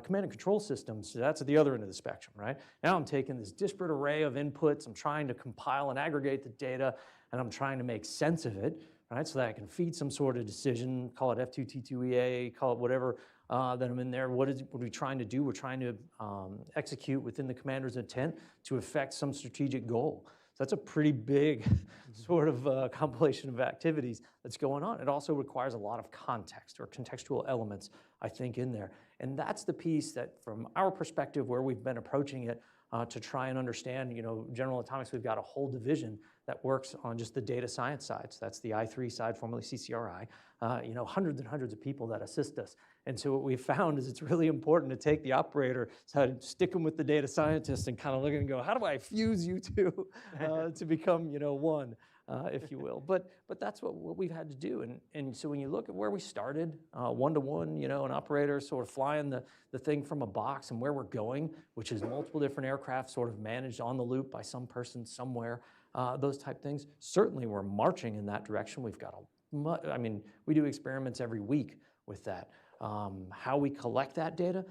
Command and control systems, so that's at the other end of the spectrum, right? Now I'm taking this disparate array of inputs, I'm trying to compile and aggregate the data, and I'm trying to make sense of it, right? So that I can feed some sort of decision, call it F2T2EA, call it whatever, that I'm in there. What are we trying to do? We're trying to execute within the commander's intent to affect some strategic goal. So that's a pretty big sort of compilation of activities that's going on. It also requires a lot of context or contextual elements, I think, in there. And that's the piece that, from our perspective, where we've been approaching it to try and understand, General Atomics, we've got a whole division that works on just the data science side. So that's the I3 side, formerly CCRI, hundreds and hundreds of people that assist us. And so what we've found is it's really important to take the operator, so stick them with the data scientist and kind of look and go, how do I fuse you two to become, one, if you will. But that's what we've had to do. And so when you look at where we started, one-to-one, an operator sort of flying the thing from a box, and where we're going, which is multiple different aircraft sort of managed on the loop by some person somewhere, those type things, certainly we're marching in that direction. We've got we do experiments every week with that. How we collect that data,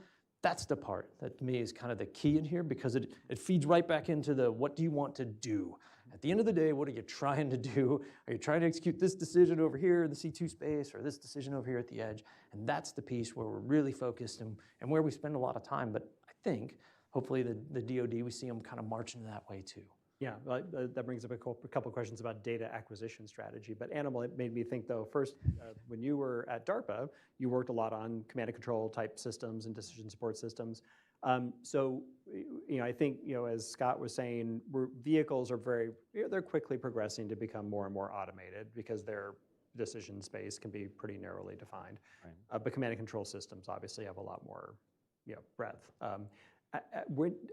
that's the part that to me is kind of the key in here, because it feeds right back into the what do you want to do? At the end of the day, what are you trying to do? Are you trying to execute this decision over here in the C2 space, or this decision over here at the edge? And that's the piece where we're really focused and where we spend a lot of time. But I think, hopefully, the DoD, we see them kind of marching that way too. Yeah, well, that brings up a couple questions about data acquisition strategy. But Animal, it made me think though, first, when you were at DARPA, you worked a lot on command and control type systems and decision support systems. So, I think, as Scott was saying, vehicles are they're quickly progressing to become more and more automated because their decision space can be pretty narrowly defined. Right. But command and control systems obviously have a lot more, breadth.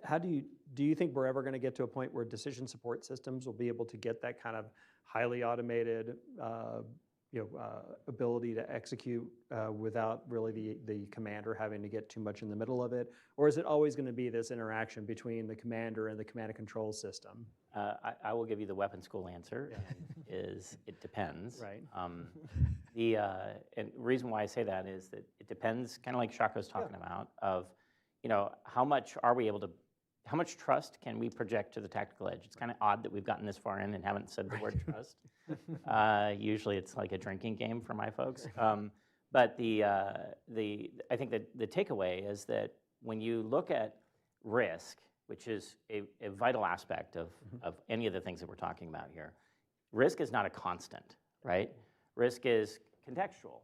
How do you think we're ever going to get to a point where decision support systems will be able to get that kind of highly automated, ability to execute without really the commander having to get too much in the middle of it? Or is it always going to be this interaction between the commander and the command and control system? I will give you the weapon school answer, is it depends. Right. And reason why I say that is that it depends, kind of like Shaka was talking about, of how much trust can we project to the tactical edge? It's kind of odd that we've gotten this far in and haven't said the word trust. Usually it's like a drinking game for my folks. But I think that the takeaway is that when you look at risk, which is a vital aspect of any of the things that we're talking about here, risk is not a constant, right? Risk is contextual.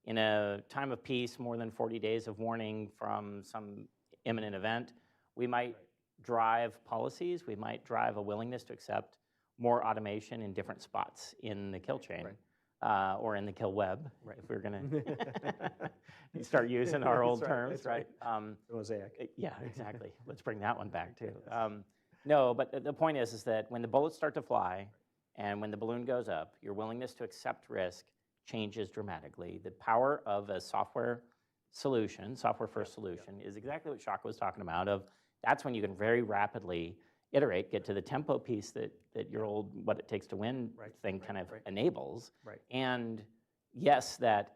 In a time of peace, more than 40 days of warning from some imminent event, we might drive policies, we might drive a willingness to accept more automation in different spots in the kill chain, or in the kill web, if we're going to start using our old terms, right? Mosaic. Yeah, exactly. Let's bring that one back too. No, but the point is that when the bullets start to fly and when the balloon goes up, your willingness to accept risk changes dramatically. The power of a software solution, software-first solution, is exactly what Shaka was talking about. That's when you can very rapidly iterate, get to the tempo piece that your old "what it takes to win" thing kind of enables. Right. And yes, that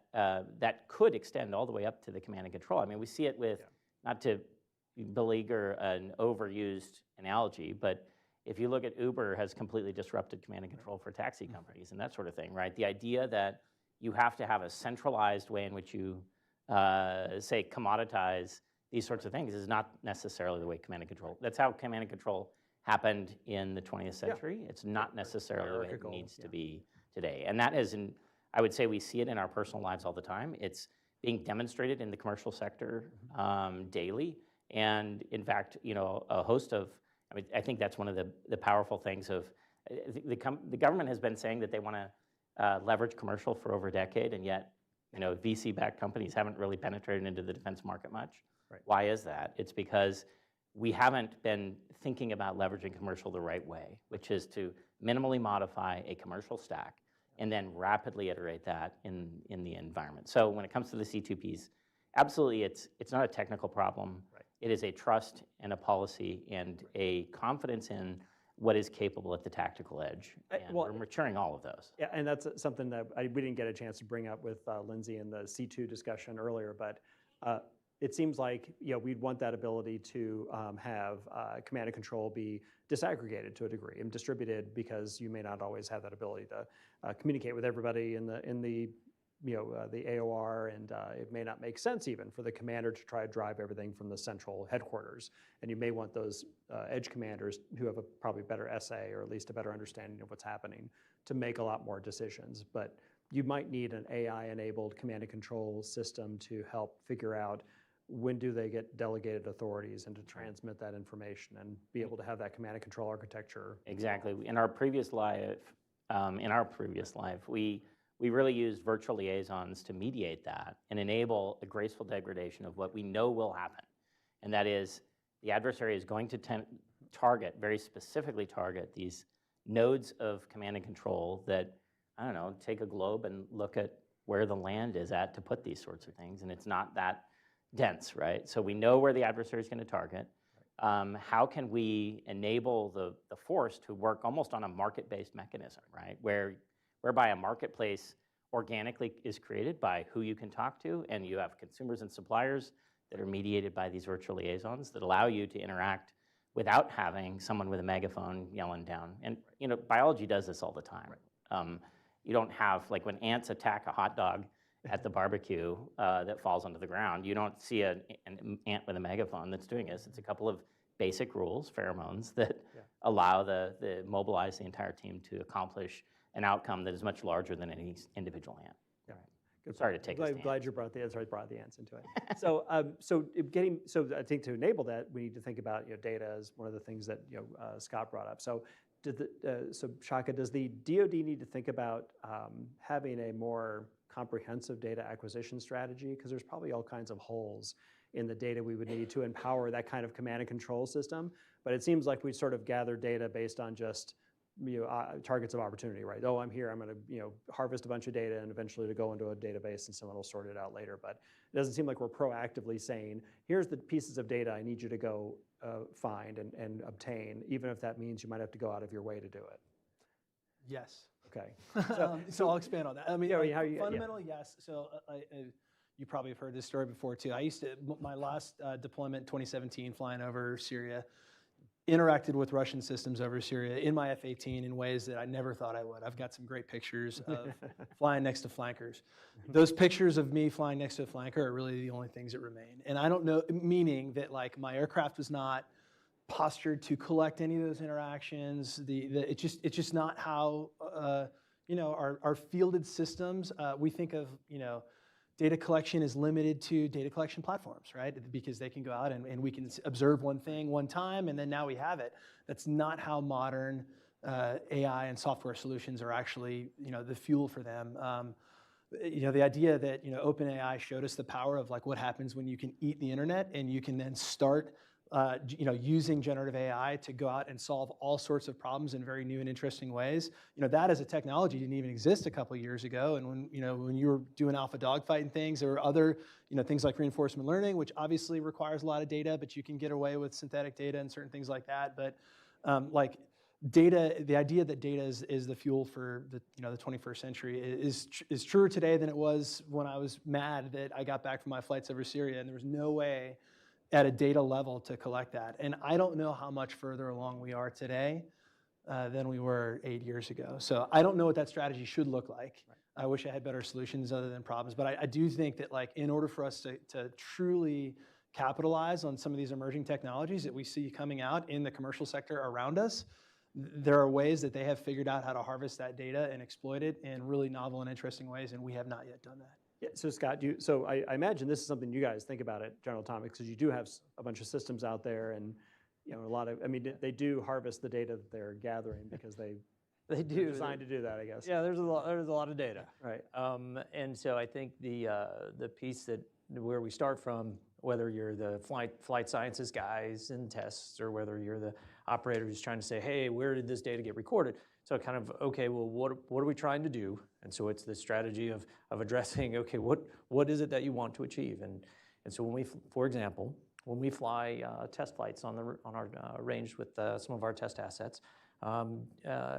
could extend all the way up to the command and control. I mean, we see it with, not to beleaguer an overused analogy, but if you look at Uber has completely disrupted command and control for taxi companies and that sort of thing, right? The idea that you have to have a centralized way in which you, say, commoditize these sorts of things is not necessarily the way command and control. That's how command and control happened in the 20th century. Yeah. It's not necessarily the way it needs to be today. And that is, I would say we see it in our personal lives all the time. It's being demonstrated in the commercial sector daily. And in fact, a host of, I think that's one of the powerful things of, the government has been saying that they want to leverage commercial for over a decade, and yet, VC-backed companies haven't really penetrated into the defense market much. Right. Why is that? It's because we haven't been thinking about leveraging commercial the right way, which is to minimally modify a commercial stack and then rapidly iterate that in the environment. So when it comes to the C2 piece, absolutely, it's not a technical problem. Right. It is a trust and a policy and a confidence in what is capable at the tactical edge. And we're maturing all of those. Yeah, and that's something that we didn't get a chance to bring up with Lindsay in the C2 discussion earlier, but it seems like we'd want that ability to have command and control be disaggregated to a degree and distributed, because you may not always have that ability to communicate with everybody in the AOR, and it may not make sense even for the commander to try to drive everything from the central headquarters. And you may want those edge commanders who have a probably better SA, or at least a better understanding of what's happening, to make a lot more decisions. But you might need an AI-enabled command and control system to help figure out when do they get delegated authorities and to transmit that information and be able to have that command and control architecture. Exactly. In our previous life, we really used virtual liaisons to mediate that and enable a graceful degradation of what we know will happen. And that is, the adversary is going to very specifically target these nodes of command and control that, I don't know, take a globe and look at where the land is at to put these sorts of things, and it's not that dense, right? So we know where the adversary is going to target. How can we enable the force to work almost on a market-based mechanism, right? Whereby a marketplace organically is created by who you can talk to, and you have consumers and suppliers that are mediated by these virtual liaisons that allow you to interact without having someone with a megaphone yelling down. And biology does this all the time. Right. You don't have, like when ants attack a hot dog at the barbecue that falls onto the ground, you don't see an ant with a megaphone that's doing this. It's a couple of basic rules, pheromones, that allow mobilize the entire team to accomplish an outcome that is much larger than any individual ant. Good Sorry point. to take us to glad you brought the ants into it. So, so I think to enable that, we need to think about data as one of the things that Scott brought up. So, Shaka, does the DoD need to think about having a more comprehensive data acquisition strategy? Because there's probably all kinds of holes in the data we would need to empower that kind of command and control system. But it seems like we sort of gather data based on just targets of opportunity, right? Oh, I'm here, I'm going to harvest a bunch of data and eventually to go into a database and someone will sort it out later. But it doesn't seem like we're proactively saying, here's the pieces of data I need you to go find and obtain, even if that means you might have to go out of your way to do it. Yes. Okay. So I'll expand on that. I mean, fundamentally, yes. So you probably have heard this story before too. I used to, my last deployment, 2017, flying over Syria, interacted with Russian systems over Syria in my F-18 in ways that I never thought I would. I've got some great pictures of flying next to flankers. Those pictures of me flying next to a flanker are really the only things that remain. And I don't know, meaning that like my aircraft was not postured to collect any of those interactions. It's just not how our fielded systems. We think of data collection is limited to data collection platforms, right? Because they can go out and we can observe one thing one time and then now we have it. That's not how modern AI and software solutions are actually, the fuel for them. The idea that, OpenAI showed us the power of like what happens when you can eat the internet and you can then start using generative AI to go out and solve all sorts of problems in very new and interesting ways. That as a technology didn't even exist a couple of years ago. And when you were doing alpha dogfight and things, there were other, things like reinforcement learning, which obviously requires a lot of data, but you can get away with synthetic data and certain things like that. But like data, the idea that data is the fuel for the 21st century is truer today than it was when I was mad that I got back from my flights over Syria and there was no way at a data level to collect that. And I don't know how much further along we are today than we were 8 years ago. So I don't know what that strategy should look like. Right. I wish I had better solutions other than problems. But I do think that like in order for us to truly capitalize on some of these emerging technologies that we see coming out in the commercial sector around us, there are ways that they have figured out how to harvest that data and exploit it in really novel and interesting ways, and we have not yet done that. Yeah, so Scott, I imagine this is something you guys think about at General Atomics because you do have a bunch of systems out there and a lot of, they do harvest the data that they're gathering because they're designed to do that, I guess. Yeah, there's a lot of data. Right. And so I think the piece where we start from, whether you're the flight sciences guys in tests or whether you're the operator who's trying to say, hey, where did this data get recorded? So kind of, okay, well, what are we trying to do? And so it's the strategy of addressing, okay, what is it that you want to achieve? And so for example, when we fly test flights on our range with some of our test assets,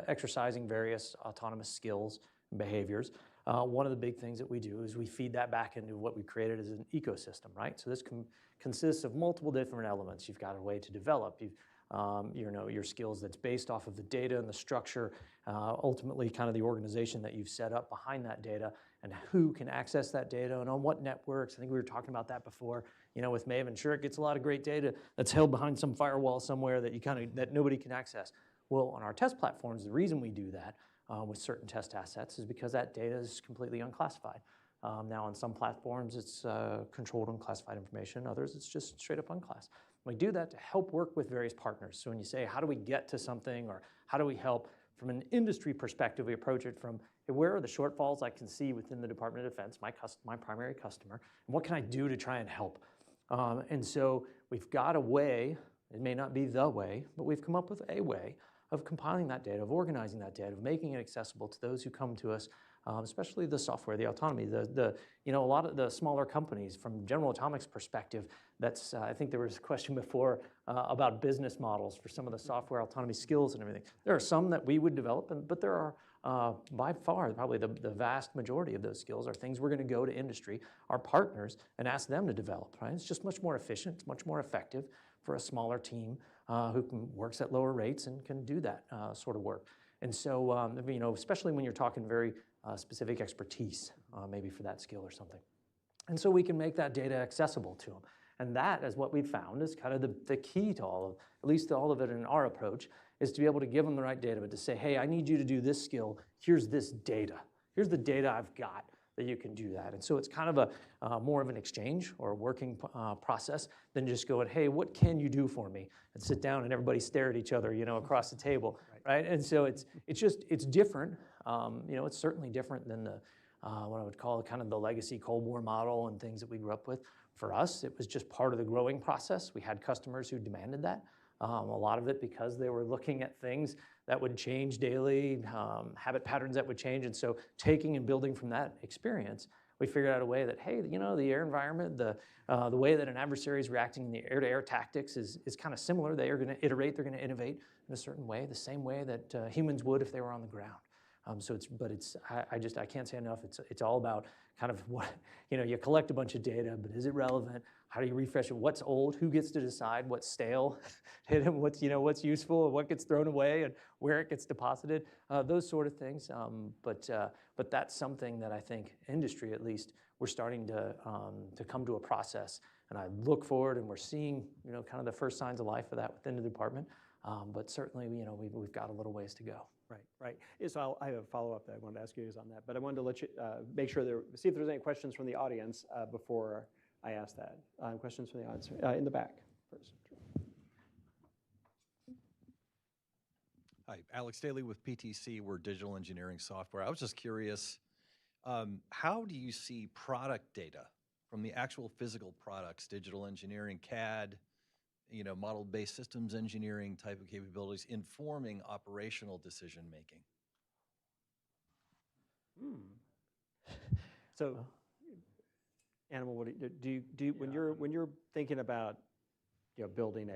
exercising various autonomous skills and behaviors, one of the big things that we do is we feed that back into what we created as an ecosystem, right? So this consists of multiple different elements. You've got a way to develop. Your skills that's based off of the data and the structure, ultimately kind of the organization that you've set up behind that data and who can access that data and on what networks. I think we were talking about that before, with Maven. Sure, it gets a lot of great data that's held behind some firewall somewhere that nobody can access. Well, on our test platforms, the reason we do that with certain test assets is because that data is completely unclassified. Now on some platforms, it's controlled unclassified information. Others, it's just straight up unclassified. We do that to help work with various partners. So when you say, how do we get to something or how do we help from an industry perspective, we approach it from, hey, where are the shortfalls I can see within the Department of Defense, my primary customer, and what can I do to try and help? And so we've got a way, it may not be the way, but we've come up with a way of compiling that data, of organizing that data, of making it accessible to those who come to us, especially the software, the autonomy, a lot of the smaller companies. From General Atomics' perspective, that's I think there was a question before about business models for some of the software autonomy skills and everything. There are some that we would develop, but there are by far probably the vast majority of those skills are things we're going to go to industry, our partners, and ask them to develop. Right? It's just much more efficient, it's much more effective for a smaller team who works at lower rates and can do that sort of work. And so, especially when you're talking very specific expertise, maybe for that skill or something. And so we can make that data accessible to them. And that is what we found is kind of the key to all of, at least to all of it in our approach, is to be able to give them the right data, but to say, hey, I need you to do this skill. Here's this data. Here's the data I've got that you can do that. And so it's kind of a more of an exchange or a working process than just going, hey, what can you do for me? And sit down and everybody stare at each other, across the table, right? And so it's different. It's certainly different than the what I would call kind of the legacy Cold War model and things that we grew up with. For us, it was just part of the growing process. We had customers who demanded that. A lot of it because they were looking at things that would change daily, habit patterns that would change. And so taking and building from that experience, we figured out a way that, hey, the air environment, the way that an adversary is reacting in the air-to-air tactics is kind of similar. They are going to iterate, they're going to innovate in a certain way, the same way that humans would if they were on the ground. I can't say enough. It's all about kind of what, you collect a bunch of data, but is it relevant? How do you refresh it? What's old? Who gets to decide what's stale? What's useful and what gets thrown away and where it gets deposited? Those sort of things. But that's something that I think industry, at least, we're starting to come to a process. And I look forward, and we're seeing, kind of the first signs of life of that within the department. But certainly, we've got a little ways to go. Right. So I have a follow-up that I wanted to ask you guys on that, but I wanted to let you make sure see if there's any questions from the audience before I ask that. Questions from the audience in the back first. Hi, Alex Daly with PTC. We're digital engineering software. I was just curious, how do you see product data from the actual physical products, digital engineering, CAD, model-based systems engineering type of capabilities informing operational decision-making? So, Animal, what do you when you're thinking about, building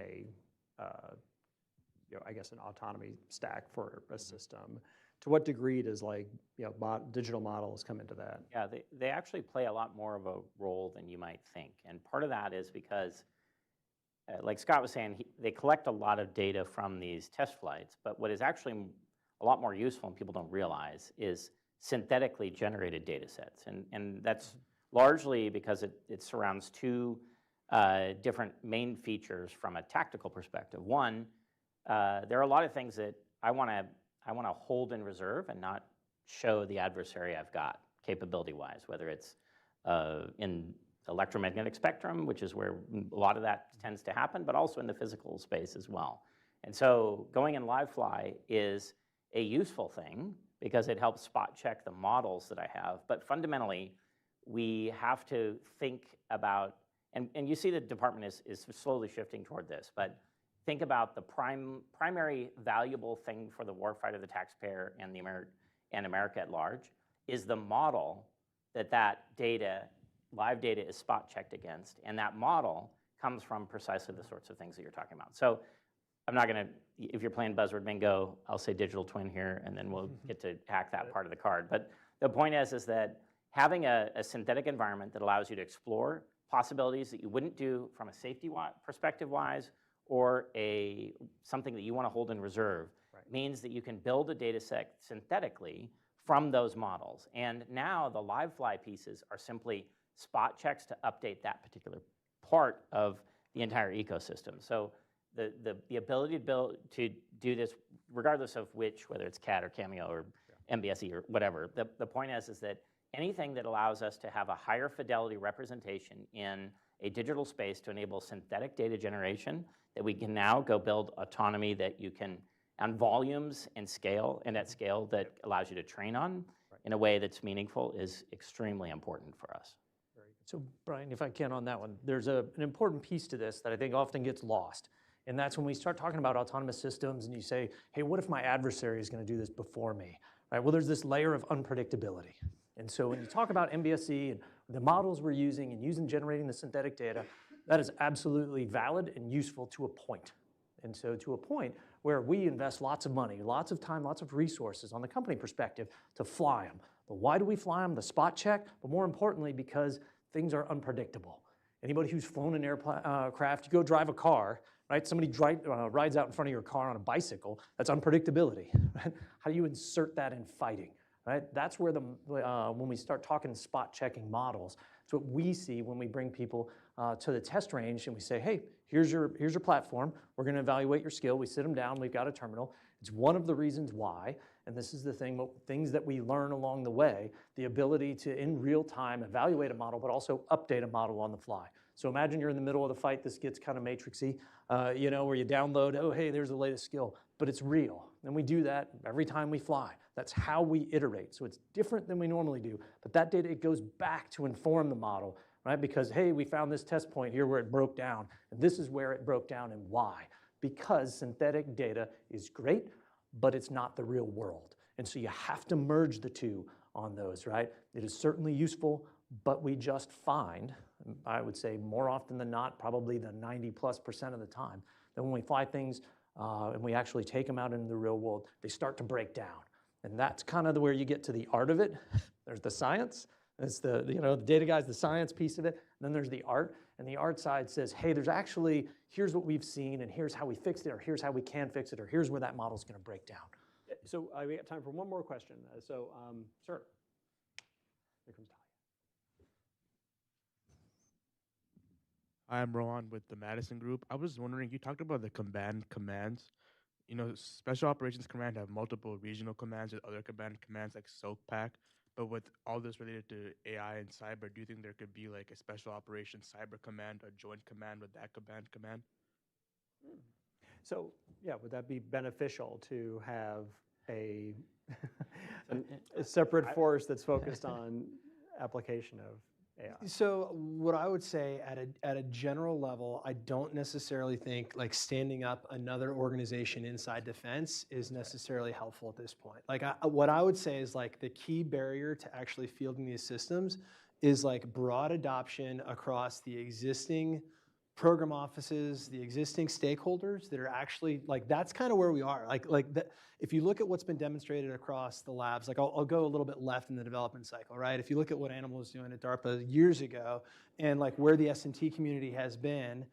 I guess an autonomy stack for a system, to what degree does digital models come into that? Yeah, they actually play a lot more of a role than you might think. And part of that is because like Scott was saying, they collect a lot of data from these test flights, but what is actually a lot more useful and people don't realize is synthetically generated data sets. And that's largely because it surrounds two different main features from a tactical perspective. One, there are a lot of things that I want to hold in reserve and not show the adversary I've got capability-wise, whether it's in electromagnetic spectrum, which is where a lot of that tends to happen, but also in the physical space as well. And so going in live fly is a useful thing because it helps spot check the models that I have. But fundamentally, we have to think about, and you see the department is slowly shifting toward this, but think about the primary valuable thing for the warfighter, the taxpayer, and America at large is the model that data, live data, is spot checked against, and that model comes from precisely the sorts of things that you're talking about. So I'm not going to, if you're playing buzzword bingo, I'll say digital twin here, and then we'll get to hack that part of the card. But the point is that having a synthetic environment that allows you to explore possibilities that you wouldn't do from a safety perspective-wise, or something that you want to hold in reserve, means that you can build a data set synthetically from those models. And now the live fly pieces are simply spot checks to update that particular part of the entire ecosystem. So the ability to do this, regardless of whether it's CAD or Cameo or MBSE or whatever, the point is that anything that allows us to have a higher fidelity representation in a digital space to enable synthetic data generation, that we can now go build autonomy that you can, on volumes and scale, and at scale that allows you to train on in a way that's meaningful, is extremely important for us. So Brian, if I can on that one, there's an important piece to this that I think often gets lost. And that's when we start talking about autonomous systems and you say, hey, what if my adversary is going to do this before me? Right? Well, there's this layer of unpredictability. And so when you talk about MBSE and the models we're using and generating the synthetic data, that is absolutely valid and useful to a point. And so to a point where we invest lots of money, lots of time, lots of resources on the company perspective to fly them. But why do we fly them? The spot check, but more importantly, because things are unpredictable. Anybody who's flown an aircraft, you go drive a car, right? Somebody rides out in front of your car on a bicycle. That's unpredictability. Right? How do you insert that in fighting? Right? That's where when we start talking spot checking models, It's what we see when we bring people to the test range and we say, hey, here's your platform. We're going to evaluate your skill. We sit them down. We've got a terminal. It's one of the reasons why, and this is the things that we learn along the way, the ability to, in real time, evaluate a model, but also update a model on the fly. So imagine you're in the middle of the fight. This gets kind of matrixy, you know, where you download, oh, hey, there's the latest skill, but it's real. And we do that every time we fly. That's how we iterate. So it's different than we normally do, but that data, it goes back to inform the model, right? Because, hey, we found this test point here where it broke down, and this is where it broke down and why. Because synthetic data is great, but it's not the real world. And so you have to merge the two on those, right? It is certainly useful, but we just find, I would say more often than not, probably the 90+% of the time, that when we fly things and we actually take them out into the real world, they start to break down. And that's kind of where you get to the art of it. There's the science. It's the data guys, the science piece of it. And then there's the art. And the art side says, hey, there's actually, here's what we've seen, and here's how we fixed it, or here's how we can fix it, or here's where that model's going to break down. So we have time for one more question. Sir. Here comes Talia. Hi, I'm Rohan with the Madison Group. I was wondering, you talked about the command commands. You know, Special Operations Command have multiple regional commands with other command commands like SOAP-PAC, but with all this related to AI and cyber, do you think there could be like a Special Operations Cyber Command, a joint command with that command? So, yeah, would that be beneficial to have a separate force that's focused on application of AI? So what I would say at a general level, I don't necessarily think like standing up another organization inside defense is necessarily helpful at this point. Like what I would say is like the key barrier to actually fielding these systems is like broad adoption across the existing program offices, the existing stakeholders that are actually like, that's kind of where we are. Like that, if you look at what's been demonstrated across the labs, like I'll go a little bit left in the development cycle, right? If you look at what Animal was doing at DARPA years ago and like where the S&T community has been,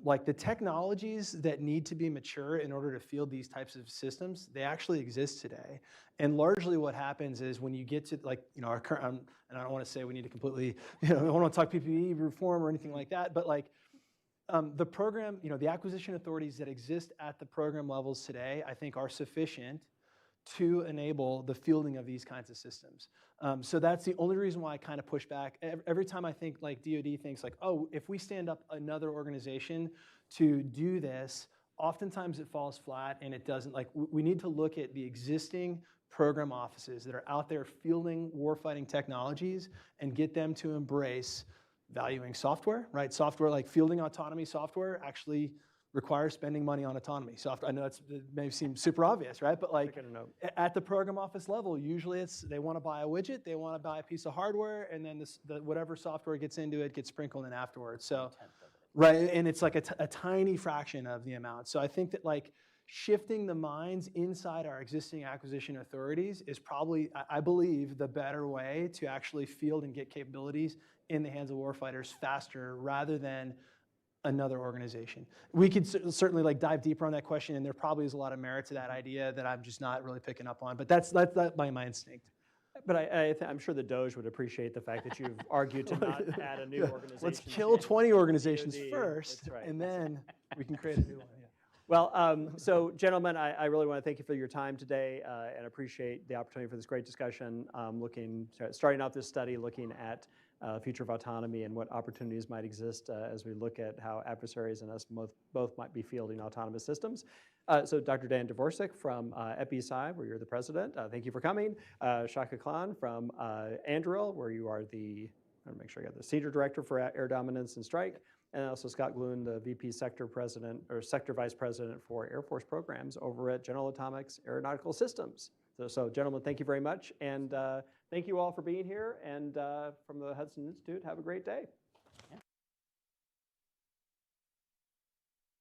like the technologies that need to be mature in order to field these types of systems, they actually exist today. And largely what happens is when you get to like, you know, our current, and I don't want to say we need to completely, you know, I don't want to talk PPE reform or anything like that, but like, the program, you know, the acquisition authorities that exist at the program levels today, I think are sufficient to enable the fielding of these kinds of systems. So that's the only reason why I kind of push back. Every time I think like DoD thinks like, oh, if we stand up another organization to do this, oftentimes it falls flat and it doesn't. Like we need to look at the existing program offices that are out there fielding warfighting technologies and get them to embrace valuing software, right? Software like fielding autonomy software actually requires spending money on autonomy software. I know it may seem super obvious, right? But like at the program office level, usually it's they want to buy a widget, they want to buy a piece of hardware, and then whatever software gets into it gets sprinkled in afterwards. So, right, and it's like a tiny fraction of the amount. So I think that like shifting the minds inside our existing acquisition authorities is probably, I believe, the better way to actually field and get capabilities in the hands of warfighters faster rather than another organization. We could certainly like dive deeper on that question, and there probably is a lot of merit to that idea that I'm just not really picking up on, but that's my instinct. But I'm sure the Doge would appreciate the fact that you've argued to not add a new organization. Let's kill 20 organizations DoD, first, right. and then we can create a new one. Yeah. Well, so gentlemen, I really want to thank you for your time today and appreciate the opportunity for this great discussion, starting out this study, looking at future of autonomy and what opportunities might exist as we look at how adversaries and us both might be fielding autonomous systems. So Dr. Dan Dvorak from EPSI, where you're the president, thank you for coming. Shaka Khan from Anduril, where you are the, I want to make sure I got the Senior Director for Air Dominance and Strike, and also Scott Gloon, the VP Sector President, or Sector Vice President for Air Force Programs over at General Atomics Aeronautical Systems. So gentlemen, thank you very much, and thank you all for being here, and from the Hudson Institute, have a great day.